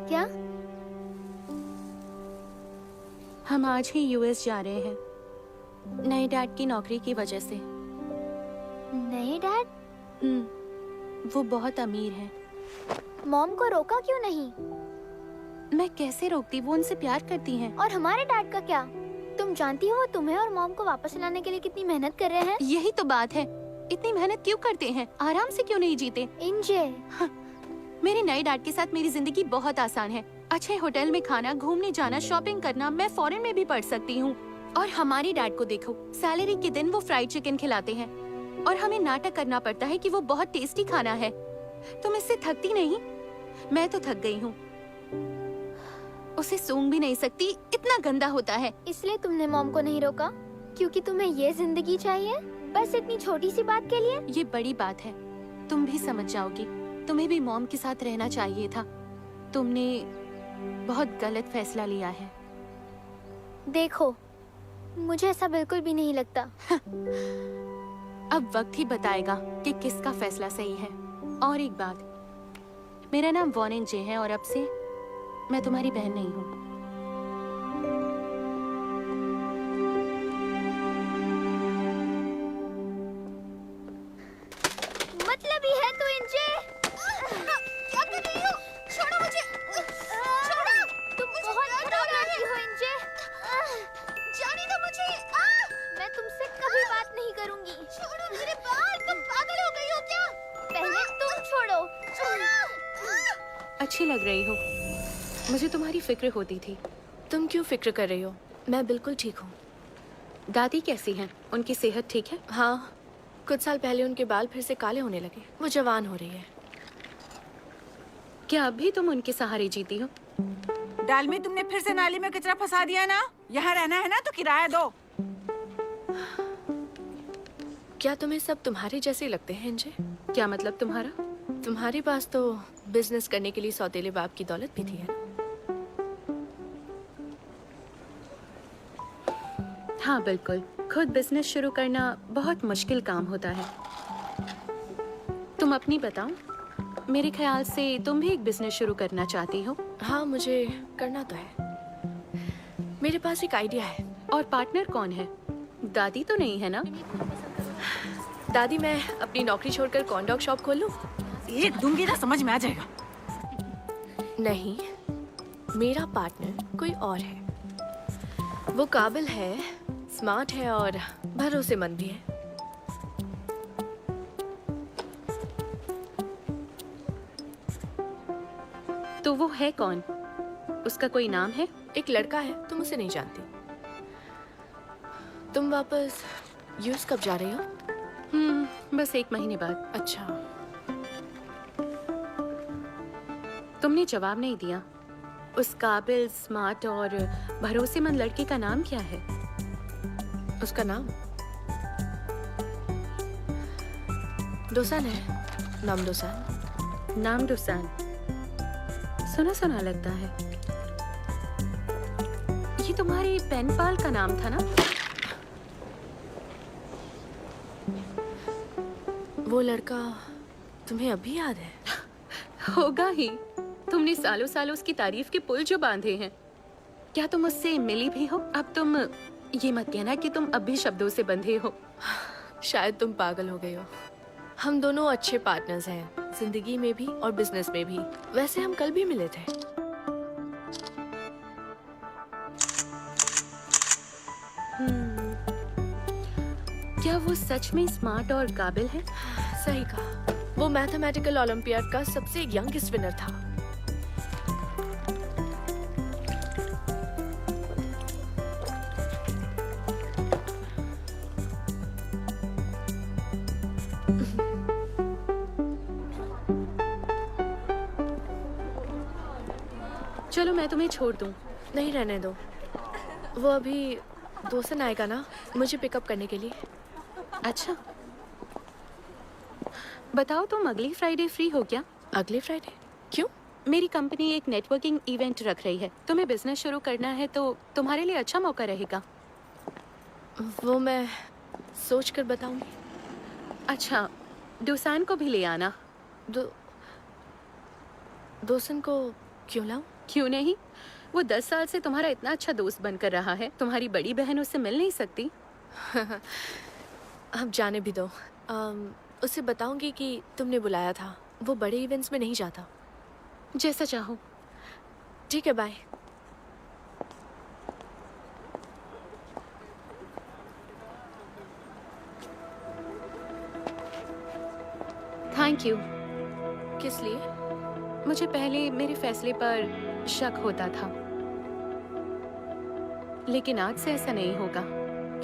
क्या? हम आज ही यूएस जा रहे हैं, नए डैड की नौकरी की वजह से। नए डैड? वो बहुत अमीर हैं। मॉम को रोका क्यों नहीं? मैं कैसे रोकती, वो उनसे प्यार करती हैं। और हमारे डैड का क्या? तुम जानती हो वो तुम्हें और मॉम को वापस लाने के लिए कितनी मेहनत कर रहे हैं। यही तो बात है, इतनी मेहनत क्यों करते हैं? आराम से क्यों नहीं जीते? इंजे, मेरे नए डैड के साथ मेरी जिंदगी बहुत आसान है। अच्छे होटल में खाना, घूमने जाना, शॉपिंग करना। मैं फॉरेन में भी पढ़ सकती हूँ। और हमारे डैड को देखो, सैलरी के दिन वो फ्राइड चिकन खिलाते हैं और हमें नाटक करना पड़ता है कि वो बहुत टेस्टी खाना है। तुम इससे थकती नहीं? मैं तो थक गई हूँ। उसे सूंघ भी नहीं सकती, इतना गंदा होता है। इसलिए तुमने मॉम को नहीं रोका? क्योंकि तुम्हें ये जिंदगी चाहिए, बस इतनी छोटी सी बात के लिए? ये बड़ी बात है, तुम भी समझ जाओगी। तुम्हें भी मॉम के साथ रहना चाहिए था। तुमने बहुत गलत फैसला लिया है। देखो, मुझे ऐसा बिल्कुल भी नहीं लगता। अब वक्त ही बताएगा कि किसका फैसला सही है। और एक बात, मेरा नाम वॉन जे है और अब से मैं तुम्हारी बहन नहीं हूँ। मतलब ही है तू इंजे। क्या कर रही हो? छोड़ो मुझे। छोड़ो। तुम बहुत खराब लड़की हो इंजे। जाने दो मुझे। मैं तुमसे कभी बात नहीं करूंगी। छोड़ो मेरे बाल, तुम पागल हो गई हो क्या? पहले तुम छोड़ो। अच्छी लग रही हो। मुझे तुम्हारी फिक्र होती थी। तुम क्यों फिक्र कर रही हो? मैं बिल्कुल ठीक हूँ। दादी कैसी हैं? उनकी सेहत ठीक है? हाँ, कुछ साल पहले उनके बाल फिर से काले होने लगे। वो जवान हो रही है। क्या अभी तुम उनके सहारे जीती हो? डालमी, तुमने फिर से नाली में कचरा फंसा दिया ना? यहाँ रहना है ना तो किराया दो। क्या तुम्हें सब तुम्हारे जैसे ही लगते हैं इंजे? क्या मतलब तुम्हारा? तुम्हारे पास तो बिजनेस करने के लिए सौतेले बाप की दौलत भी थी, है ना? हाँ बिल्कुल। खुद बिजनेस शुरू करना बहुत मुश्किल काम होता है। तुम अपनी बताओ। मेरे ख्याल से तुम भी एक बिजनेस शुरू करना चाहती हो। हाँ, मुझे करना तो है। मेरे पास एक आइडिया है। और पार्टनर कौन है? दादी तो नहीं है ना? दादी, मैं अपनी नौकरी छोड़कर कॉर्न डॉग शॉप खोल लूं? ये दूंगी ना, समझ में आ जाएगा। नहीं, मेरा पार्टनर कोई और है। वो काबिल है, स्मार्ट है और भरोसेमंद भी है। तो वो है कौन? उसका कोई नाम है? एक लड़का है, तुम उसे नहीं जानती। तुम वापस यूएस कब जा रही हो? बस 1 महीने बाद। अच्छा। तुमने जवाब नहीं दिया। उस काबिल, स्मार्ट और भरोसेमंद लड़के का नाम क्या है? उसका नाम डोसान है। नाम डोसान। नाम डोसान सुना सुना लगता है। ये तुम्हारे पेन पाल का नाम था ना? वो लड़का तुम्हें अभी याद है? होगा ही। तुमने सालों सालों उसकी तारीफ के पुल जो बांधे हैं। क्या तुम उससे मिली भी हो? अब तुम ये मत कहना कि तुम अब भी शब्दों से बंधे हो। शायद तुम पागल हो गई हो। हम दोनों अच्छे पार्टनर्स हैं, जिंदगी में भी और बिजनेस में भी। वैसे हम कल भी मिले थे। क्या वो सच में स्मार्ट और काबिल है? सही कहा। वो मैथमेटिकल ओलंपियाड का सबसे यंगेस्ट विनर था। चलो मैं तुम्हें छोड़ दूं। नहीं, रहने दो। वो अभी दोस्तन आएगा ना मुझे पिकअप करने के लिए। अच्छा, बताओ तुम अगली फ्राइडे फ्री हो क्या? अगले फ्राइडे? क्यों? मेरी कंपनी एक नेटवर्किंग इवेंट रख रही है। तुम्हें बिजनेस शुरू करना है तो तुम्हारे लिए अच्छा मौका रहेगा। वो मैं सोच कर बताऊंगी। अच्छा, डूसान को भी ले आना। दोस्तन को क्यों लाऊं? क्यों नहीं? वो 10 साल से तुम्हारा इतना अच्छा दोस्त बनकर रहा है। तुम्हारी बड़ी बहन उससे मिल नहीं सकती? अब जाने भी दो। उसे बताऊंगी कि तुमने बुलाया था। वो बड़े इवेंट्स में नहीं जाता। जैसा चाहो। ठीक है, बाय। Thank you. किस लिए? मुझे पहले मेरे फैसले पर शक होता था, लेकिन आज से ऐसा नहीं होगा।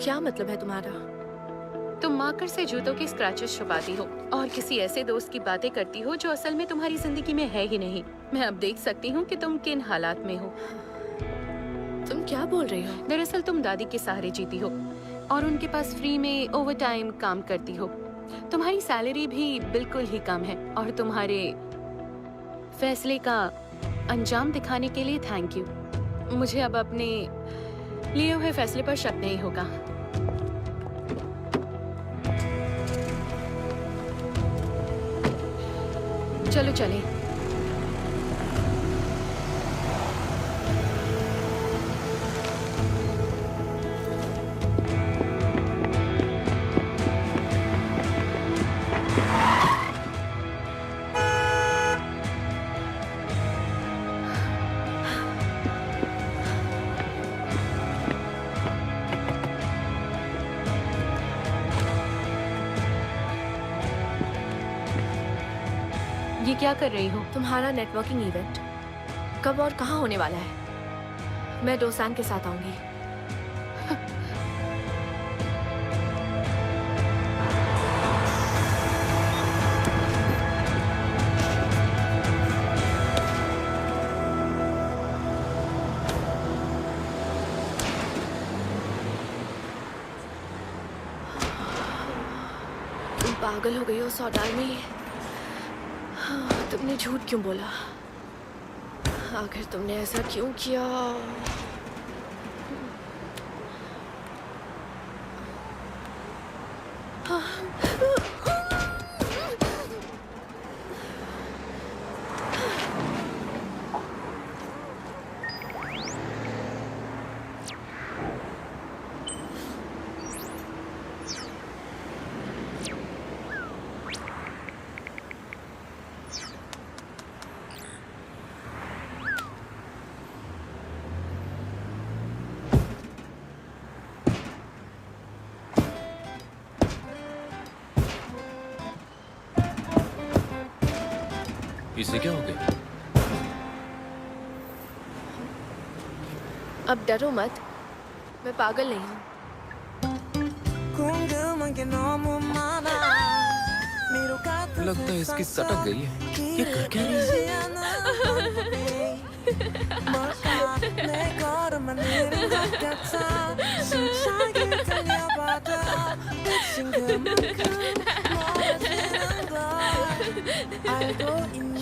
क्या मतलब है तुम्हारा? तुम मार्कर से जूतों के स्क्रैचेस छुपाती हो और किसी ऐसे दोस्त की बातें करती हो जो असल में तुम्हारी जिंदगी में है ही नहीं। मैं अब देख सकती हूँ कि तुम किन हालात में हो। तुम क्या बोल रही हो? दरअसल तुम दादी के सहारे जीती हो और उनके पास फ्री में ओवर टाइम काम करती हो। तुम्हारी सैलरी भी बिल्कुल ही कम है और तुम्हारे फैसले का अंजाम दिखाने के लिए थैंक यू। मुझे अब अपने लिए हुए फैसले पर शक नहीं होगा। चलो चलें। ये क्या कर रही हो? तुम्हारा नेटवर्किंग इवेंट कब और कहाँ होने वाला है? मैं डोसान के साथ आऊंगी। तुम पागल हो गई हो सौदामी। तुमने झूठ क्यों बोला? आखिर तुमने ऐसा क्यों किया? इसे क्या हो गया? अब डरो मत, मैं पागल नहीं हूँ। लगता है इसकी सटक गई है। ये कर क्या रही है?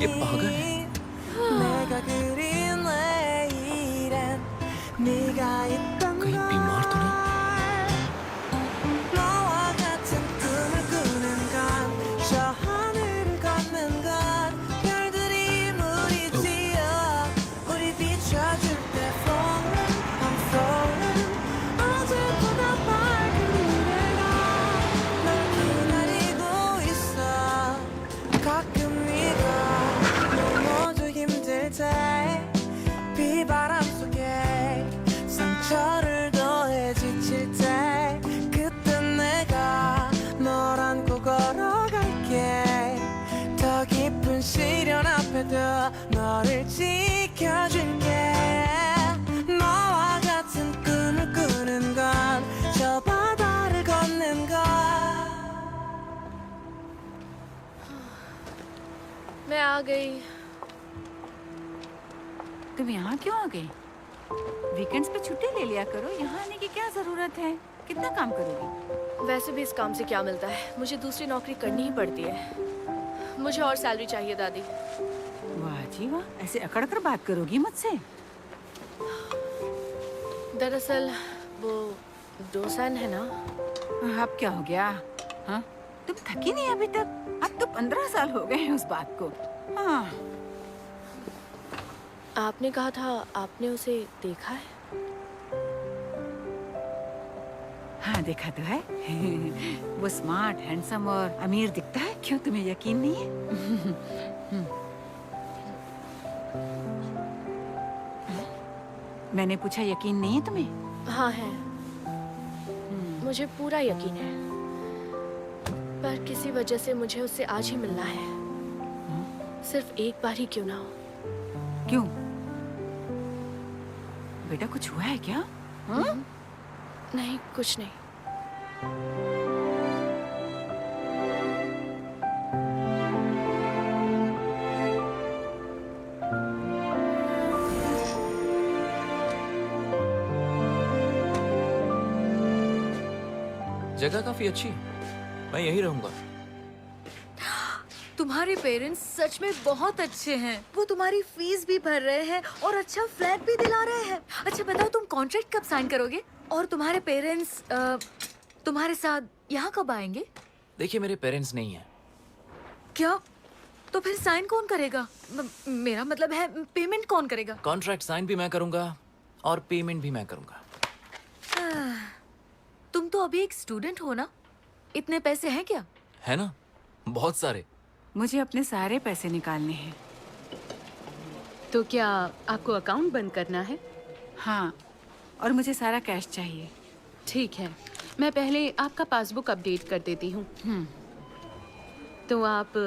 ये पागल है। कहीं बीमार तो नहीं? 비바람 속에 상처를 더해 지칠 때 그땐 내가 널 안고 걸어갈게 गई। तुम यहाँ क्यों आ गई? वीकेंड्स पे छुट्टी ले लिया करो, यहाँ आने की क्या जरूरत है? कितना काम करोगी? वैसे भी इस काम से क्या मिलता है, मुझे दूसरी नौकरी करनी ही पड़ती है। मुझे और सैलरी चाहिए दादी। वाह जी वाह, ऐसे अकड़ कर बात करोगी मुझसे? दरअसल वो डोसान है ना। अब क्या हो गया? हाँ, तुम थकी नहीं अभी तक? अब तो 15 साल हो गए हैं उस बात को। हाँ, आपने कहा था आपने उसे देखा है। हाँ देखा तो है। वो स्मार्ट, हैंडसम और अमीर दिखता है। क्यों, तुम्हें यकीन नहीं है? मैंने पूछा यकीन नहीं है तुम्हें? हाँ है, मुझे पूरा यकीन है, पर किसी वजह से मुझे उससे आज ही मिलना है। सिर्फ एक बार ही क्यों ना हो। क्यों बेटा, कुछ हुआ है क्या? नहीं, कुछ नहीं। जगह काफी अच्छी है, मैं यहीं रहूंगा। तुम्हारे पेरेंट्स सच में बहुत अच्छे हैं। वो तुम्हारी फीस भी भर रहे हैं और अच्छा फ्लैट भी दिला रहे हैं। अच्छा बताओ, तुम कॉन्ट्रैक्ट कब साइन करोगे? और तुम्हारे पेरेंट्स तुम्हारे साथ यहाँ कब आएंगे? देखिए, मेरे पेरेंट्स नहीं हैं। क्या? तो फिर साइन कौन करेगा? मेरा मतलब है, पेमेंट कौन करेगा? कॉन्ट्रैक्ट साइन भी मैं करूंगा और पेमेंट भी मैं करूंगा। तुम तो अभी एक स्टूडेंट हो ना, इतने पैसे हैं क्या? है ना, बहुत सारे। मुझे अपने सारे पैसे निकालने हैं। तो क्या आपको अकाउंट बंद करना है? हाँ, और मुझे सारा कैश चाहिए। ठीक है, मैं पहले आपका पासबुक अपडेट कर देती हूँ। तो आप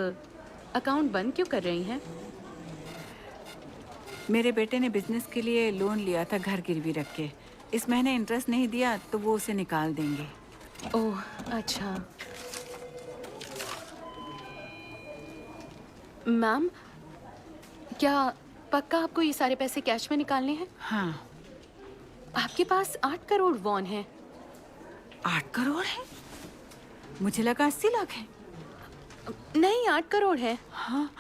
अकाउंट बंद क्यों कर रही हैं? मेरे बेटे ने बिजनेस के लिए लोन लिया था घर गिरवी रख के। इस महीने इंटरेस्ट नहीं दिया तो वो उसे निकाल देंगे। ओह अच्छा। मैम, क्या पक्का आपको ये सारे पैसे कैश में निकालने हैं? हाँ। आपके पास 8 करोड़ वॉन है। 8 करोड़ है? मुझे लगा 80 लाख है। नहीं, 8 करोड़ है। हाँ।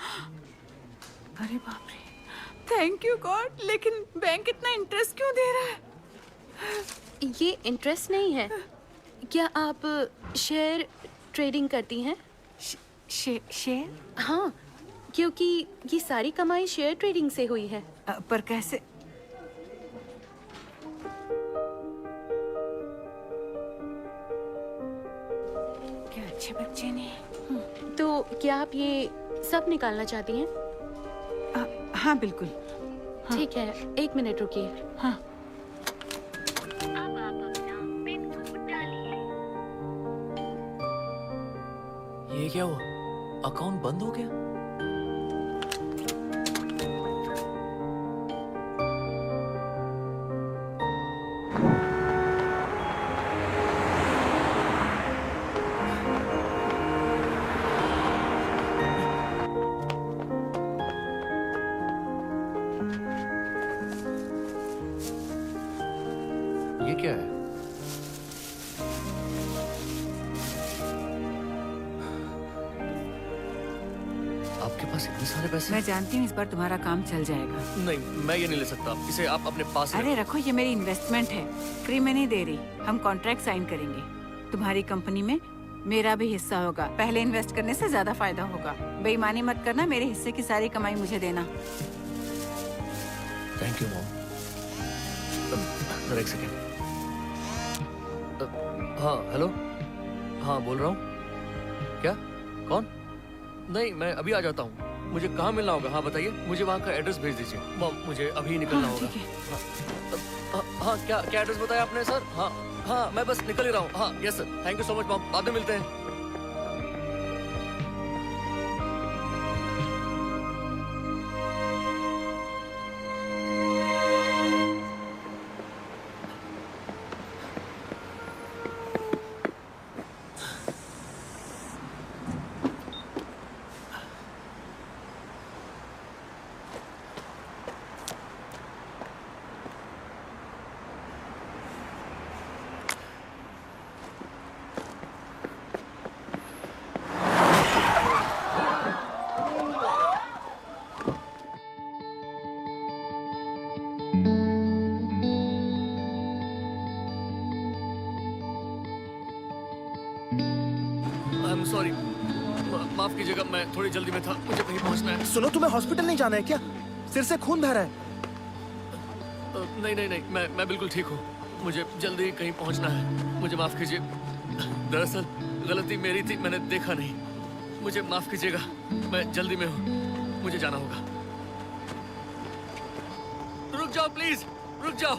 अरे बाप रे, थैंक यू गॉड। लेकिन बैंक इतना इंटरेस्ट क्यों दे रहा है? ये इंटरेस्ट नहीं है। क्या आप शेयर ट्रेडिंग करती हैं? शेयर? हाँ, क्योंकि ये सारी कमाई शेयर ट्रेडिंग से हुई है। पर कैसे? क्या अच्छे बच्चे ने। तो क्या आप ये सब निकालना चाहती हैं? हाँ बिल्कुल। ठीक है, 1 मिनट रुकिए। हाँ। ये क्या हुआ? अकाउंट बंद हो गया? ये क्या है? आपके पास इतने सारे पैसे? मैं जानती हूँ इस बार तुम्हारा काम चल जाएगा। नहीं, मैं ये नहीं ले सकता। इसे आप अपने पास अरे रखो, ये मेरी इन्वेस्टमेंट है, फ्री में नहीं दे रही। हम कॉन्ट्रैक्ट साइन करेंगे। तुम्हारी कंपनी में मेरा भी हिस्सा होगा। पहले इन्वेस्ट करने से ज्यादा फायदा होगा। बेईमानी मत करना, मेरे हिस्से की सारी कमाई मुझे देना। Thank you mom. एक सेकेंड। हाँ हेलो। हाँ बोल रहा हूँ। क्या? कौन? नहीं, मैं अभी आ जाता हूँ। मुझे कहाँ मिलना होगा? हाँ बताइए, मुझे वहाँ का एड्रेस भेज दीजिए। मॉम, मुझे अभी निकलना होगा। हाँ, क्या एड्रेस बताया आपने सर? हाँ हाँ, मैं बस निकल ही रहा हूँ। हाँ yes sir, thank you so much mom, बाद में मिलते हैं। सॉरी, माफ कीजिएगा, मैं थोड़ी जल्दी में था, मुझे कहीं पहुंचना है। सुनो, तुम्हें हॉस्पिटल नहीं जाना है क्या? सिर से खून बह रहा है। नहीं, मैं बिल्कुल ठीक हूँ। मुझे जल्दी कहीं पहुंचना है, मुझे माफ कीजिए। दरअसल गलती मेरी थी, मैंने देखा नहीं। मुझे माफ कीजिएगा, मैं जल्दी में हूँ, मुझे जाना होगा। रुक जाओ प्लीज, रुक जाओ।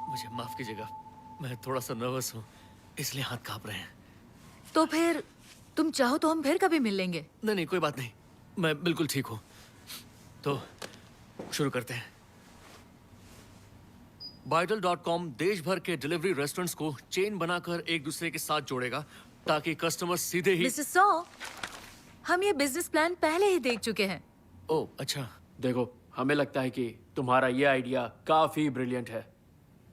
मुझे माफ कीजिएगा, मैं थोड़ा सा नर्वस हूँ, इसलिए हाथ कांप रहे हैं। तो फिर तुम चाहो तो हम फिर कभी मिल लेंगे। नहीं, कोई बात नहीं, मैं बिल्कुल ठीक हूँ। तो शुरू करते हैं। Vital.com देश भर के डिलीवरी रेस्टोरेंट्स को चेन बनाकर एक दूसरे के साथ जोड़ेगा ताकि कस्टमर सीधे ही। मिस्टर सॉ, हम ये बिजनेस प्लान पहले ही देख चुके हैं। ओह अच्छा। देखो, हमें लगता है कि तुम्हारा ये आइडिया काफी ब्रिलियंट है।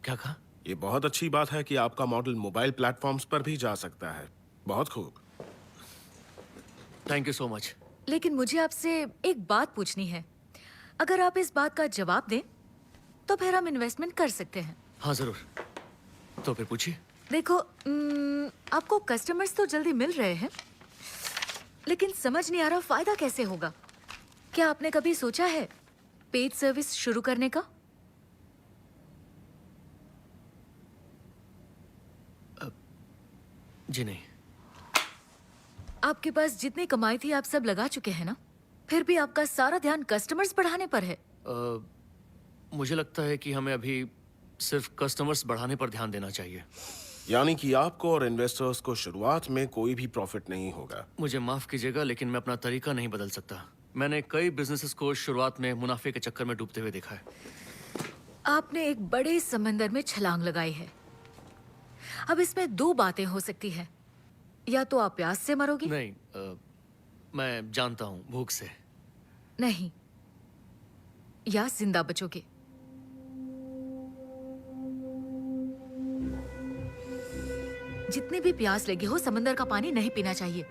क्या कहा? ये बहुत अच्छी बात है कि आपका मॉडल मोबाइल प्लेटफॉर्म्स पर भी जा सकता है। बहुत खूब। Thank you so much. लेकिन मुझे आपसे एक बात पूछनी है। अगर आप इस बात का जवाब दें तो फिर हम इन्वेस्टमेंट कर सकते हैं। हाँ जरूर, तो फिर पूछिए। देखो, आपको कस्टमर्स तो जल्दी मिल रहे हैं, लेकिन समझ नहीं आ रहा फायदा कैसे होगा। क्या आपने कभी सोचा है पेड सर्विस शुरू करने का? जी नहीं। आपके पास जितनी कमाई थी आप सब लगा चुके हैं ना? फिर भी आपका सारा ध्यान कस्टमर्स बढ़ाने पर है। मुझे लगता है कि हमें अभी सिर्फ कस्टमर्स बढ़ाने पर ध्यान देना चाहिए। यानी कि आपको और इन्वेस्टर्स को शुरुआत में कोई भी प्रॉफिट नहीं होगा। मुझे माफ कीजिएगा, लेकिन मैं अपना तरीका नहीं बदल सकता। मैंने कई बिजनेसेस को शुरुआत में मुनाफे के चक्कर में डूबते हुए देखा है। आपने एक बड़े समंदर में छलांग लगाई है। अब इसमें दो बातें हो सकती हैं। या तो आप प्यास से मरोगे। नहीं, मैं जानता हूँ, भूख से। नहीं, या जिंदा बचोगे। जितनी भी प्यास लगी हो, समंदर का पानी नहीं पीना चाहिए।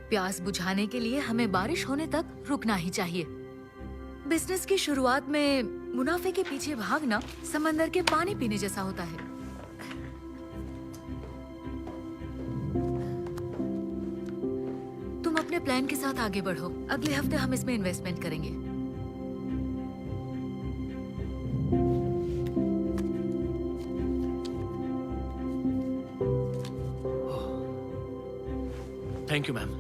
प्यास बुझाने के लिए हमें बारिश होने तक रुकना ही चाहिए। बिजनेस की शुरुआत में मुनाफे के पीछे भागना समंदर के पानी पीने जैसा होता है। तुम अपने प्लान के साथ आगे बढ़ो। अगले हफ्ते हम इसमें इन्वेस्टमेंट करेंगे। Thank you ma'am.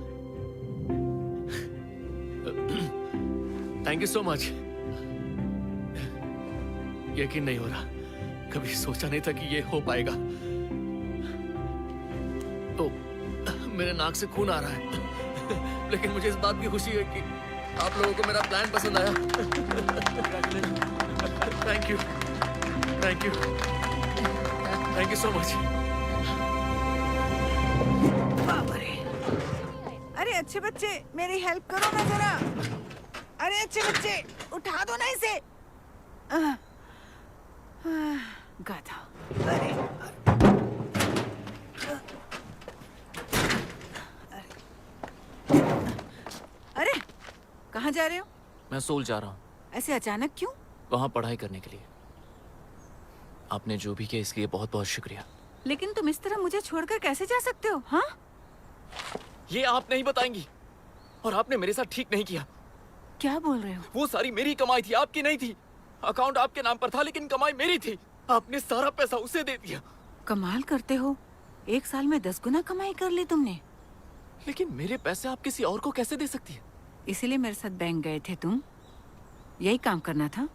Thank you so much. यकीन नहीं हो रहा, कभी सोचा नहीं था कि ये हो पाएगा। तो मेरे नाक से खून आ रहा है, लेकिन मुझे इस बात की खुशी है कि आप लोगों को मेरा प्लान पसंद आया। Thank you, thank you, thank you so much. अरे अच्छे बच्चे, मेरी हेल्प करो ना जरा। अरे अच्छे बच्चे, उठा दो ना इसे। गाधा। अरे कहाँ जा रहे हो? मैं सोल जा रहा हूँ। ऐसे अचानक क्यों? वहाँ पढ़ाई करने के लिए। आपने जो भी किया इसके लिए बहुत बहुत शुक्रिया। लेकिन तुम इस तरह मुझे छोड़कर कैसे जा सकते हो? हाँ, ये आप नहीं बताएंगी, और आपने मेरे साथ ठीक नहीं किया। क्या बोल रहे हो? वो सारी मेरी कमाई थी, आपकी नहीं थी। अकाउंट आपके नाम पर था, लेकिन कमाई मेरी थी। आपने सारा पैसा उसे दे दिया। कमाल करते हो, 1 साल में 10 गुना कमाई कर ली तुमने। लेकिन मेरे पैसे आप किसी और को कैसे दे सकती है? इसीलिए मेरे साथ बैंक गए थे तुम? यही काम करना था?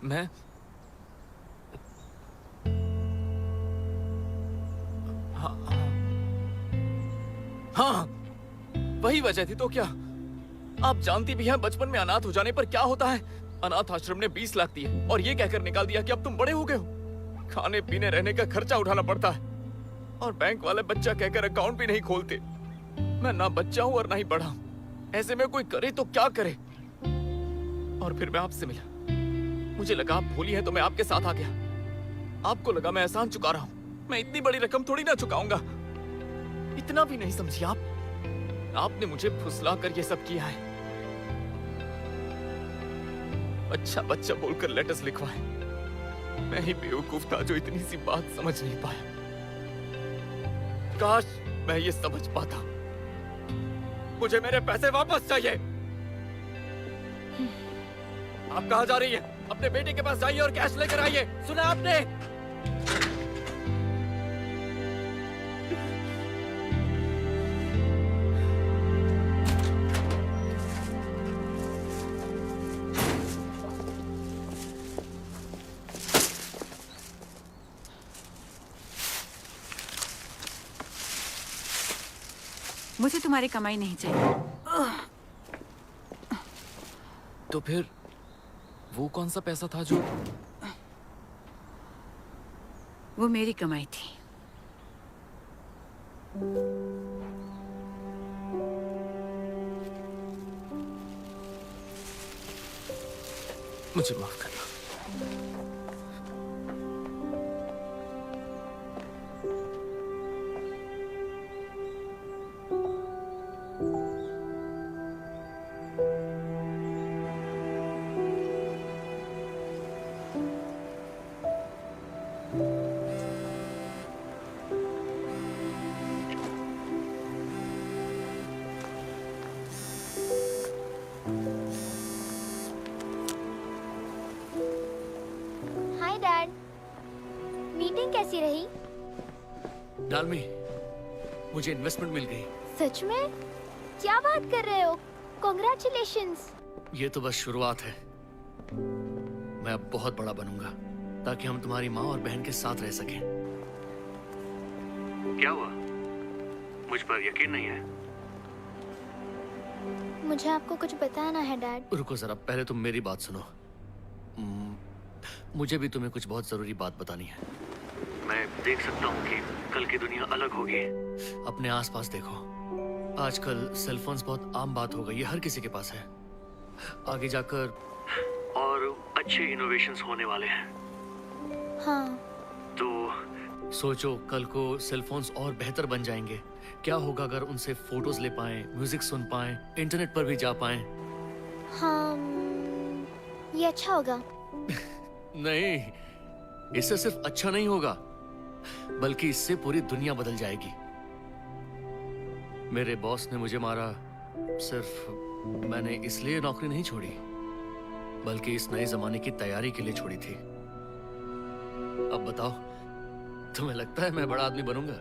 मैं हाँ, वही वजह थी। तो क्या आप जानती भी हैं बचपन में अनाथ हो जाने पर क्या होता है? अनाथ आश्रम ने 20 लाख दिए और ये कहकर निकाल दिया कि अब तुम बड़े हो गए हो। खाने पीने रहने का खर्चा उठाना पड़ता है, और बैंक वाले बच्चा कहकर अकाउंट भी नहीं खोलते। मैं ना बच्चा हूँ और ना ही बड़ा हूँ। ऐसे में कोई करे तो क्या करे? और फिर मैं आपसे मिला। मुझे लगा आप भोली हैं, तो मैं आपके साथ आ गया। आपको लगा मैं एहसान चुका रहा हूँ। मैं इतनी बड़ी रकम थोड़ी ना चुकाऊंगा। इतना भी नहीं समझी आप। आपने मुझे फुसला कर ये सब किया है। अच्छा बच्चा बोलकर लेटर्स लिखवाए। मैं ही बेवकूफ था जो इतनी सी बात समझ नहीं पाया। काश मैं ये समझ पाता। मुझे मेरे पैसे वापस चाहिए। आप कहाँ जा रही हैं? अपने बेटे के पास जाइए और कैश लेकर आइए। सुना आपने? मुझे तुम्हारी कमाई नहीं चाहिए। तो फिर वो कौन सा पैसा था जो? वो मेरी कमाई थी। मुझे माफ करना। हाय डैड, मीटिंग कैसी रही? डालमी, मुझे इन्वेस्टमेंट मिल गई। सच में? क्या बात कर रहे हो? कॉन्ग्रेचुलेशंस। ये तो बस शुरुआत है। मैं अब बहुत बड़ा बनूंगा ताकि हम तुम्हारी माँ और बहन के साथ रह सकें। क्या हुआ? मुझ पर यकीन नहीं है? मुझे आपको कुछ बताना है डैड। रुको जरा, पहले तुम मेरी बात सुनो। मुझे भी तुम्हें कुछ बहुत जरूरी बात बतानी है। मैं देख सकता हूँ कि कल की दुनिया अलग होगी। अपने आसपास देखो, आजकल सेलफोन्स बहुत आम बात हो गई है, हर किसी के पास है। आगे जाकर और अच्छे इनोवेशंस होने वाले हैं। हाँ। तो सोचो, कल को सेलफोन्स और बेहतर बन जाएंगे। क्या होगा अगर उनसे फोटोज ले पाएं, म्यूजिक सुन पाएं, इंटरनेट पर भी जा पाएं? हाँ, ये अच्छा होगा। नहीं, इससे सिर्फ अच्छा नहीं होगा, बल्कि इससे पूरी दुनिया बदल जाएगी। मेरे बॉस ने मुझे मारा, सिर्फ मैंने इसलिए नौकरी नहीं छोड़ी, बल्कि इस नए जमाने की तैयारी के लिए छोड़ी थी। अब बताओ, तुम्हें लगता है मैं बड़ा आदमी बनूंगा?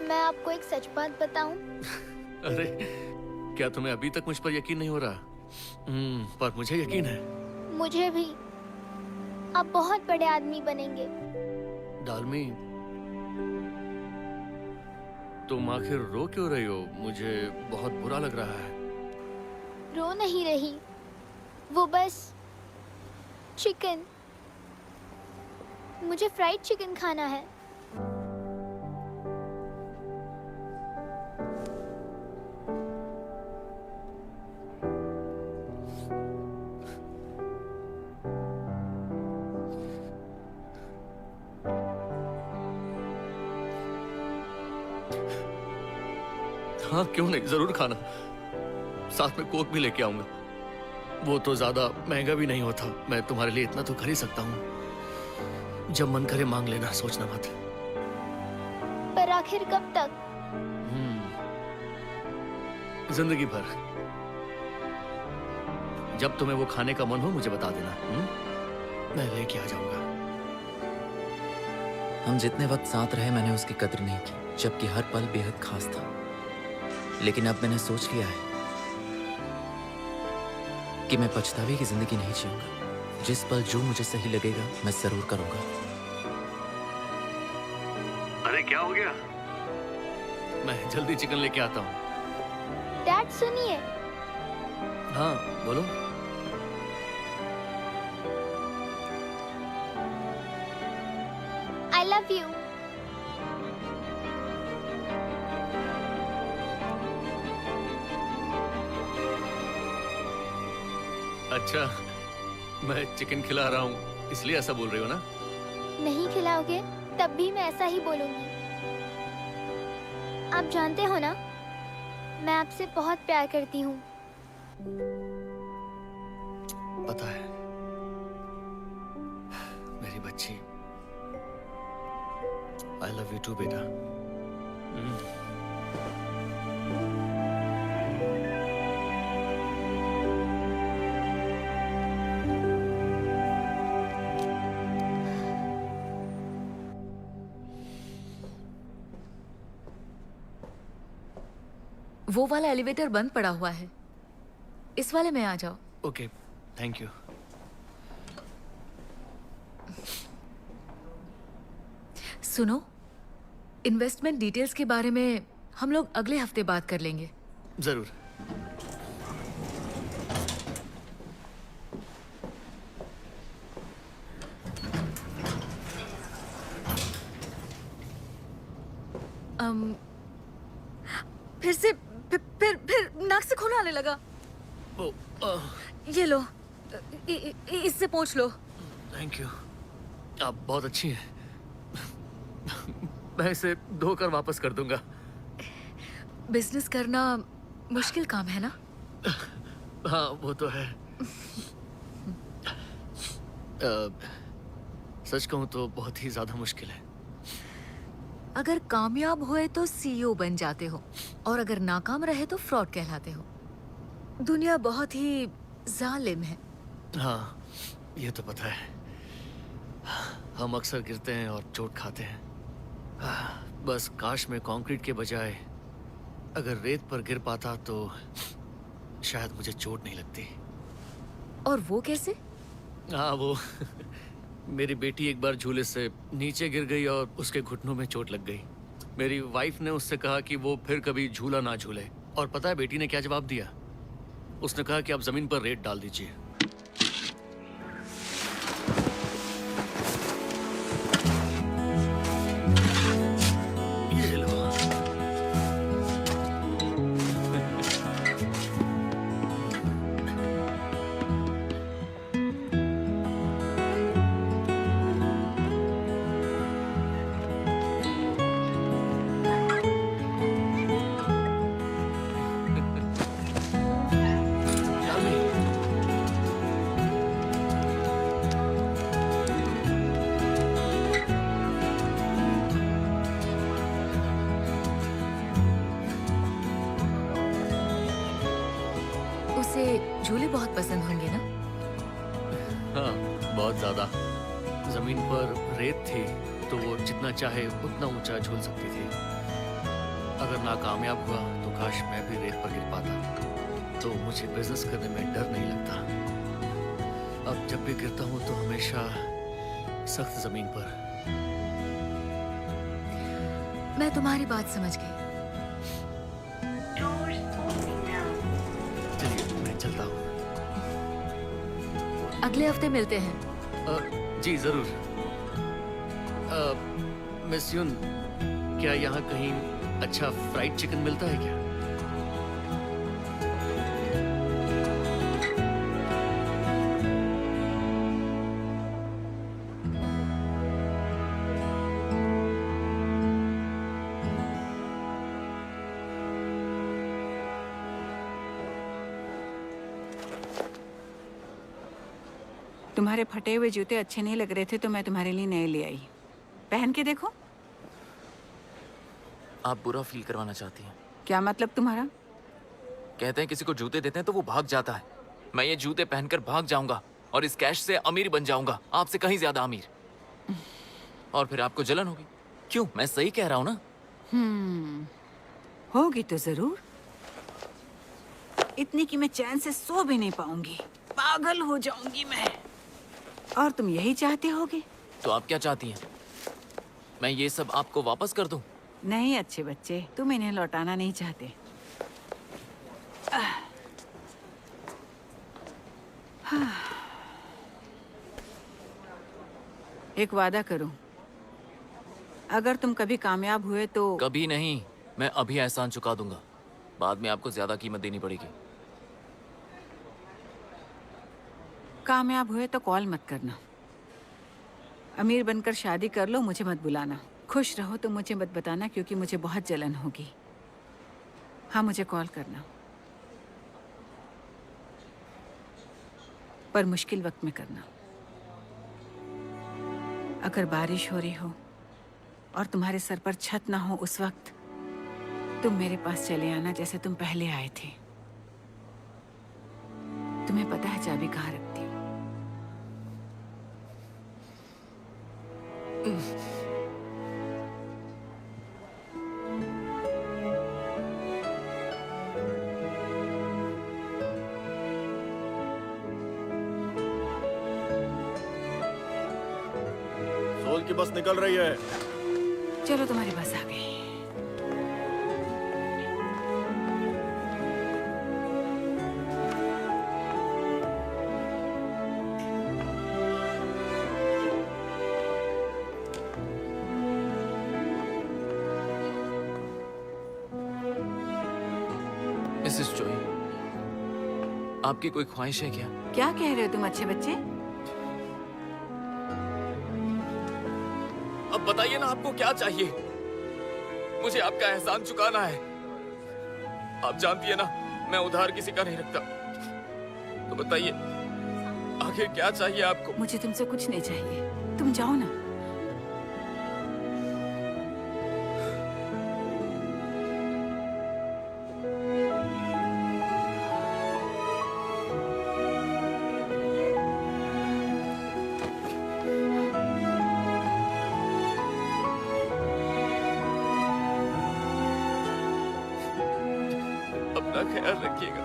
मैं आपको एक सच बात बताऊं? अरे, क्या तुम्हें अभी तक मुझ पर यकीन नहीं हो रहा? पर मुझे यकीन है। मुझे भी। आप बहुत बड़े आदमी बनेंगे। डालमी, तुम आखिर रो क्यों रही हो? मुझे बहुत बुरा लग रहा है। रो नहीं रही, वो बस चिकन। मुझे फ्राइड चिकन खाना है। हाँ, क्यों नहीं, जरूर खाना। साथ में कोक भी लेके आऊंगा। वो तो ज्यादा महंगा भी नहीं होता। मैं तुम्हारे लिए इतना तो कर ही सकता हूँ। जब मन करे मांग लेना, सोचना मत। पर आखिर कब तक? जिंदगी भर। जब तुम्हें वो खाने का मन हो, मुझे बता देना। मैं लेके आ जाऊंगा। हम जितने वक्त साथ रहे, मैंने उसकी कद्र नहीं की, जबकि हर पल बेहद खास था। लेकिन अब मैंने सोच लिया है कि मैं पछतावे की जिंदगी नहीं जीऊंगा। जिस पल जो मुझे सही लगेगा, मैं जरूर करूंगा। अरे क्या हो गया? मैं जल्दी चिकन लेके आता हूँ। डैड सुनिए। हाँ, बोलो। I love you. अच्छा, मैं चिकन खिला रहा हूँ इसलिए ऐसा बोल रही हो ना? नहीं खिलाओगे तब भी मैं ऐसा ही बोलूंगी। आप जानते हो ना, मैं आपसे बहुत प्यार करती हूँ। पता है। लव यू टू बेटा। वो वाला एलिवेटर बंद पड़ा हुआ है, इस वाले में आ जाओ। Okay, thank you. सुनो, इन्वेस्टमेंट डिटेल्स के बारे में हम लोग अगले हफ्ते बात कर लेंगे। जरूर। फिर नाक से खून आने लगा। ये लो, इससे पोंछ लो। थैंक यू, आप बहुत अच्छी हैं। मैं इसे धोकर वापस कर दूंगा। बिजनेस करना मुश्किल काम है ना? हाँ, वो तो है। सच कहूं तो बहुत ही ज्यादा मुश्किल है। अगर कामयाब हुए तो सीईओ बन जाते हो, और अगर नाकाम रहे तो फ्रॉड कहलाते हो। दुनिया बहुत ही जालिम है। हाँ, ये तो पता है। हम अक्सर गिरते हैं और चोट खाते हैं। बस काश मैं कंक्रीट के बजाय अगर रेत पर गिर पाता तो शायद मुझे चोट नहीं लगती। और वो कैसे? हाँ, वो मेरी बेटी एक बार झूले से नीचे गिर गई और उसके घुटनों में चोट लग गई। मेरी वाइफ ने उससे कहा कि वो फिर कभी झूला ना झूले, और पता है बेटी ने क्या जवाब दिया? उसने कहा कि आप जमीन पर रेत डाल दीजिए। ये लो। उसे झूले बहुत पसंद होंगे ना? हाँ, बहुत ज्यादा। जमीन पर रेत थी तो वो जितना चाहे उतना ऊंचा झूल सकती थी। अगर नाकामयाब हुआ तो काश मैं भी रेत पर गिर पाता, तो मुझे बिजनेस करने में डर नहीं लगता। अब जब भी गिरता हूँ तो हमेशा सख्त जमीन पर। मैं तुम्हारी बात समझ गई। चलिए, मैं चलता हूँ। अगले हफ्ते मिलते हैं। जी जरूर। मिस यून, क्या यहाँ कहीं अच्छा फ्राइड चिकन मिलता है क्या? तुम्हारे फटे हुए जूते अच्छे नहीं लग रहे थे तो मैं तुम्हारे लिए नए ले आई। पहन के देखो। आप बुरा फील करवाना चाहती हैं? क्या मतलब तुम्हारा? कहते हैं किसी को जूते देते हैं तो वो भाग जाता है। मैं ये जूते पहनकर भाग जाऊंगा और इस कैश से अमीर बन जाऊंगा, आपसे कहीं ज्यादा अमीर। और फिर आपको जलन होगी। क्यों, मैं सही कह रहा हूं ना? होगी तो जरूर। इतनी कि मैं चैन से सो भी नहीं पाऊंगी, पागल हो जाऊंगी मैं। और तुम यही चाहते होगे? तो आप क्या चाहती हैं? मैं ये सब आपको वापस कर दूं? नहीं अच्छे बच्चे, तुम इन्हें लौटाना नहीं चाहते। एक वादा करो, अगर तुम कभी कामयाब हुए तो। कभी नहीं, मैं अभी एहसान चुका दूंगा। बाद में आपको ज्यादा कीमत देनी पड़ेगी। कामयाब हुए तो कॉल मत करना। अमीर बनकर शादी कर लो, मुझे मत बुलाना। खुश रहो तो मुझे मत बताना, क्योंकि मुझे बहुत जलन होगी। हाँ, मुझे कॉल करना, पर मुश्किल वक्त में करना। अगर बारिश हो रही हो और तुम्हारे सर पर छत ना हो उस वक्त तुम मेरे पास चले आना जैसे तुम पहले आए थे। तुम्हें पता है चाबी कहाँ रखती हूँ? सोल की बस निकल रही है। चलो तुम्हारी बस आ गई। मिसेस चोई, आपकी कोई ख्वाहिश है क्या? क्या कह रहे हो तुम अच्छे बच्चे? अब बताइए ना, आपको क्या चाहिए? मुझे आपका एहसान चुकाना है। आप जानती है ना, मैं उधार किसी का नहीं रखता। तो बताइए, आखिर क्या चाहिए आपको? मुझे तुमसे कुछ नहीं चाहिए, तुम जाओ ना। अपना ख्याल रखिएगा।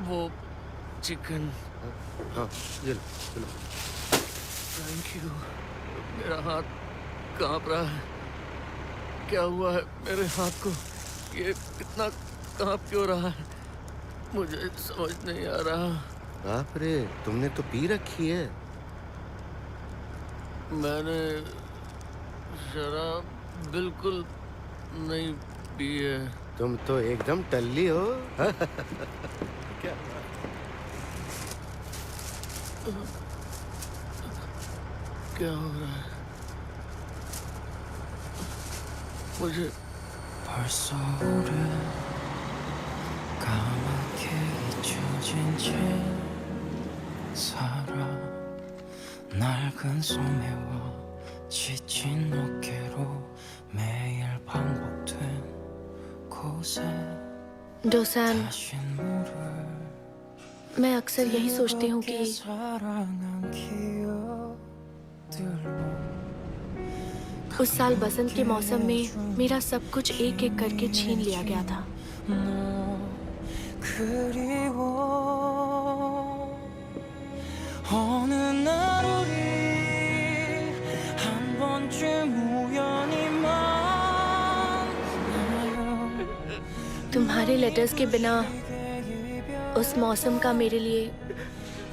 वो चिकन। हाँ, ये लो, चलो। Thank you. मेरा हाथ कांप रहा है। क्या हुआ है मेरे हाथ को? ये इतना कांप क्यों रहा है? मुझे समझ नहीं आ रहा। बाप रे, तुमने तो पी रखी है। मैंने शराब बिल्कुल नहीं पी है। तुम तो एकदम टल्ली हो। क्या? क्या हो रहा है मुझे? 벌써 오래 까맣게 잊혀진 채 살아 낡은 소매와 지친 어깨로 매일 반복된 곳에 डोसान, 다신 물을 मैं अक्सर यही सोचती हूँ कि 사랑한 기억들로 उस साल बसंत के मौसम में मेरा सब कुछ एक एक करके छीन लिया गया था। 그리워 어느 날 우리 한 번쯤 우연히 만나요 तुम्हारे लेटर्स के बिना उस मौसम का मेरे लिए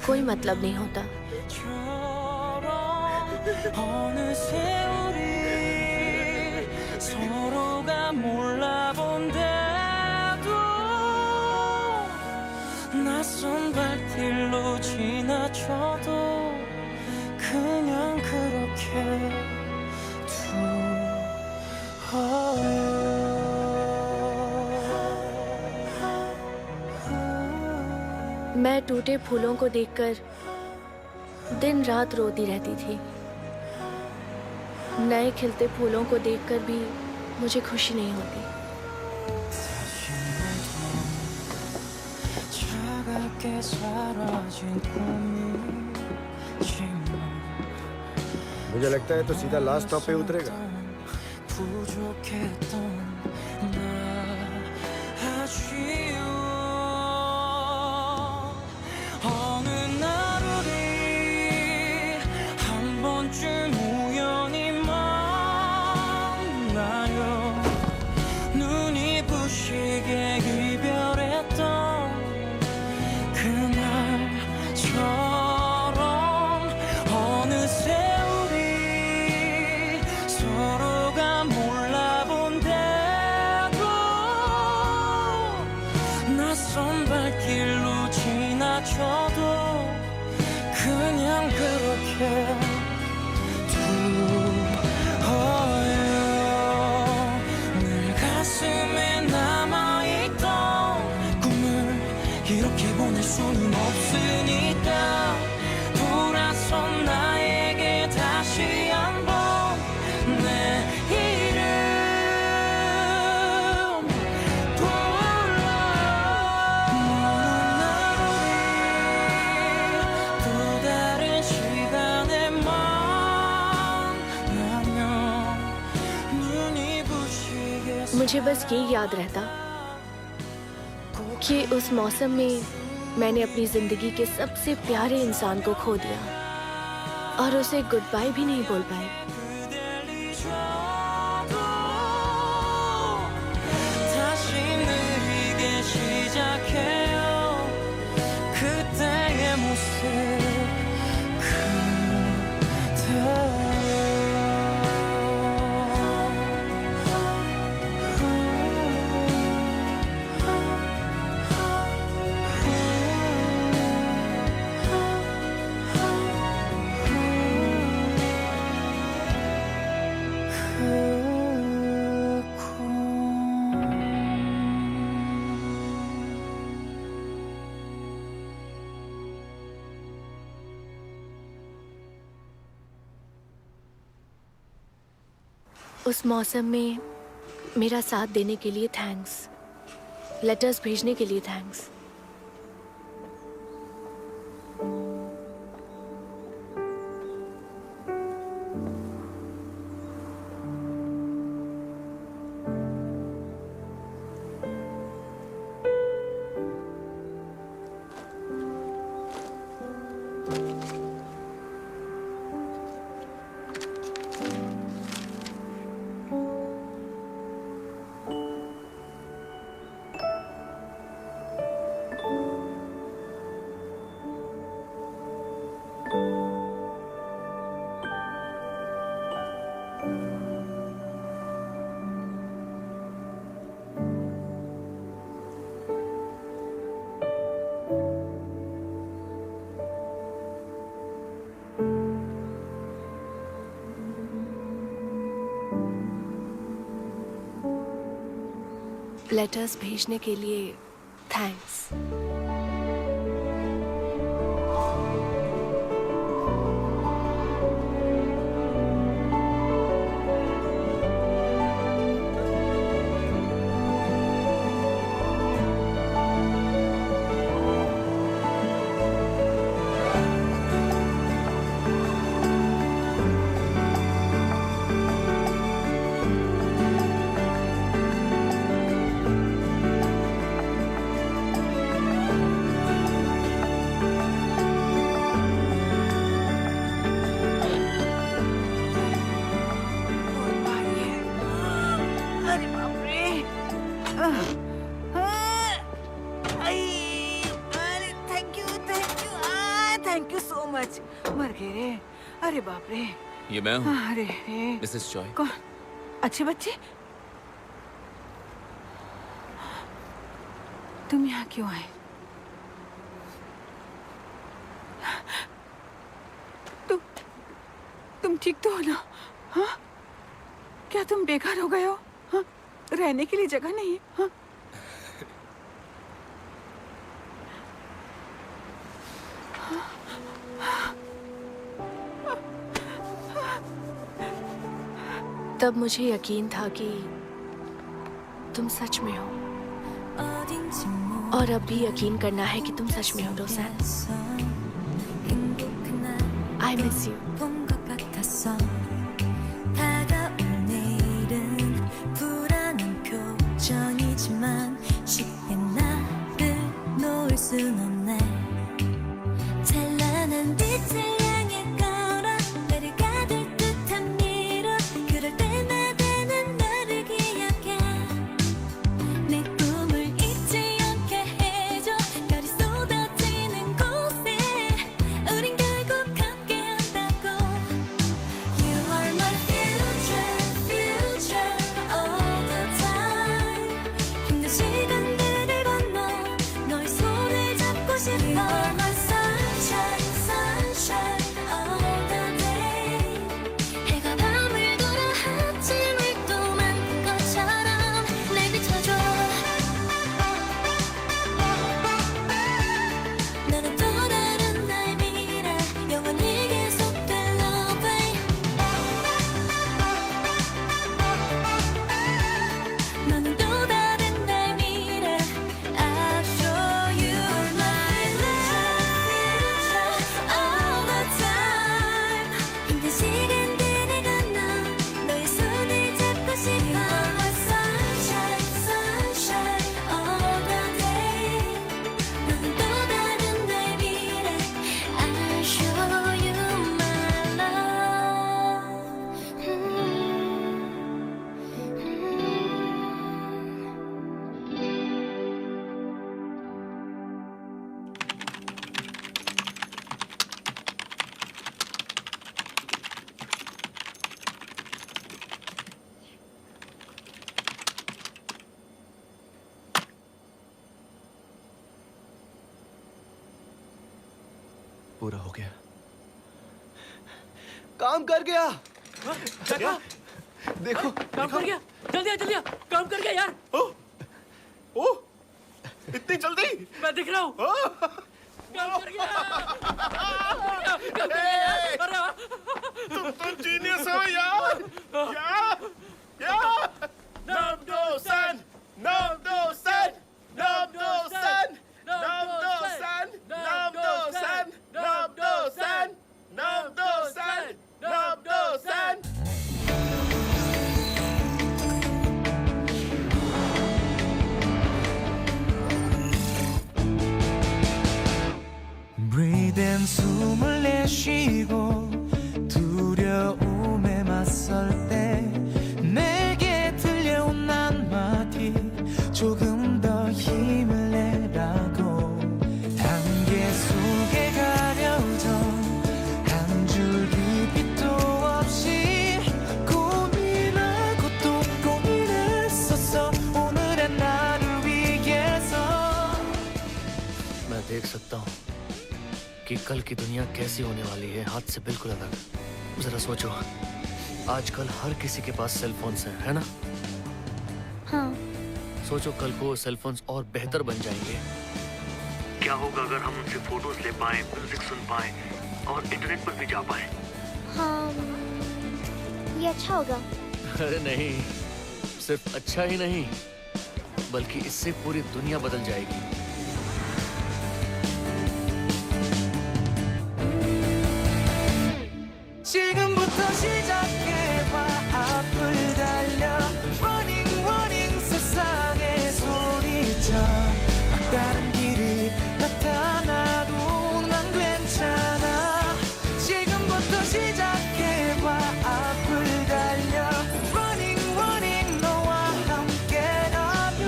कोई मतलब नहीं होता। 어느새 우리 서로가 몰라본데도 낯선 발길로 지나쳐도 그냥 그렇게 두어요 मैं टूटे फूलों को देखकर दिन रात रोती रहती थी। नए खिलते फूलों को देखकर भी मुझे खुशी नहीं होती। 차갑게 사라진 꿈이지만 मुझे लगता है तो सीधा लास्ट स्टॉप पे उतरेगा। 부족했던 나 쉬워 어느 날 우리 한 번쯤 우연히 만나요 눈이 부시게 이별했던 그날처럼 어느새 우리 서로가 몰라본대도 낯선 발길로 지나쳐도 그냥 그렇게 두어요 늘 가슴에 남아있던 꿈을 이렇게 보낼 수는 없으니까 돌아선 나에게 다시 한번 내 이름 불러 먼 날 우리 또 다른 시간에 만나면 눈이 부시게 मुझे बस ये याद रहता कि उस मौसम में मैंने अपनी जिंदगी के सबसे प्यारे इंसान को खो दिया और उसे गुड बाय भी नहीं बोल पाए 다시 느리게 시작해요 그때의 모습 उस मौसम में मेरा साथ देने के लिए थैंक्स लेटर्स भेजने के लिए थैंक्स लेटर्स भेजने के लिए थैंक्स अरे बाप रे अरे थैंक यू सो मच मर गए रे अरे बाप रे ये मैं हूँ अरे रे मिसेस चॉय कौन अच्छे बच्चे तुम यहाँ क्यों आए तुम ठीक तो हो ना हाँ क्या तुम बेकार हो गए हो हाँ रहने के लिए जगह नहीं है हाँ तब मुझे यकीन था कि तुम सच में हो और अब भी यकीन करना है कि तुम सच में हो रोज़ैन I miss you 다가올 내일은 불안한 표정이지만 볼 순 없네 찬란한 빛을 향해 걸어 나를 가둘 듯한 미로 그럴 때마다 난 너를 기억해 내 꿈을 잊지 않게 해줘 별이 쏟아지는 곳에 우린 결국 함께 한다고 You are my future, future all the time 힘든 시간들을 건너 너의 손을 잡고 싶어 You are my sunshine, sunshine all the day 해가 밤을 돌아 아침을 또 만든 것처럼 날 비춰줘 너는 또 다른 나의 미래 영원히 계속될 love 너는 또 다른 나의 미래 I'll show you my love all the time 힘든 시간들을 건너 너의 손을 잡고 싶어 You are my sunshine, sunshine all the day 너는 또 다른 나의 미래 I'll show you my पूरा हो गया काम कर गया क्या? देखो काम कर गया जल्दी आ जल्दी आ काम कर गया यार ओ इतनी जल्दी मैं दिख रहा हूँ काम कर गया काम कर गया यार अरे वाह। तुम तो जीनियस हो यार क्या Namdo-san Namdo-san Namdo-san Namdo-san Namdo-san Namdo-san Namdo-san Namdo-san Breathe in 숨을 내쉬고 두려움에 맞설 때 내게 들려온 한마디 조금 더 힘을 내라고 안개 속에 가려져 한 줄기 빛도 없이 고민하고 또 고민했었어 오늘의 나를 위해서 मैं देख सकता हूँ कि कल की दुनिया कैसी होने वाली है हाथ से बिल्कुल अलग जरा सोचो आजकल हर किसी के पास सेल फोन्स हैं है ना हाँ सोचो कल को सेल फोन्स और बेहतर बन जाएंगे क्या होगा अगर हम उनसे फोटोज ले पाए म्यूजिक सुन पाए और इंटरनेट पर भी जा पाए हाँ ये अच्छा होगा अरे नहीं सिर्फ अच्छा ही नहीं बल्कि इससे पूरी दुनिया बदल जाएगी 지금부터 시작해봐 앞을 달려 Running running 세상에 소리쳐 막다른 길이 나타나도 난 괜찮아 지금부터 시작해봐 앞을 달려 Running running 너와 함께라면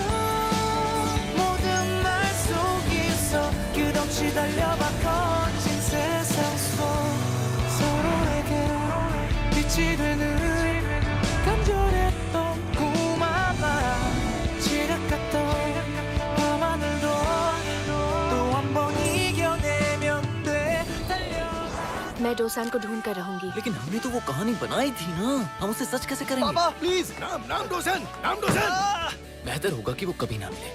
모든 날 속에서 끝없이 달려봐 거친 세상 속 빛이 되는 간절했던 꿈 하나 지략했던 밤하늘도 또 한 번 이겨내면 돼 मैं डोसान को ढूंढ कर रहूंगी लेकिन हमने तो वो कहानी बनाई थी ना हम उसे सच कैसे करेंगे पापा प्लीज नामदोसन बेहतर होगा कि वो कभी ना मिले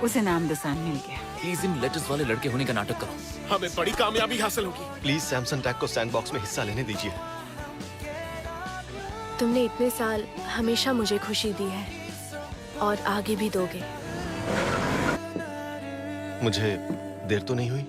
उसे नामदोसान मिल गया प्लीज इन लेटेस्ट वाले लड़के होने का नाटक करो हमें बड़ी कामयाबी हासिल होगी प्लीज सैमसन टैग को सैंडबॉक्स में हिस्सा लेने दीजिए तुमने इतने साल हमेशा मुझे खुशी दी है और आगे भी दोगे मुझे देर तो नहीं हुई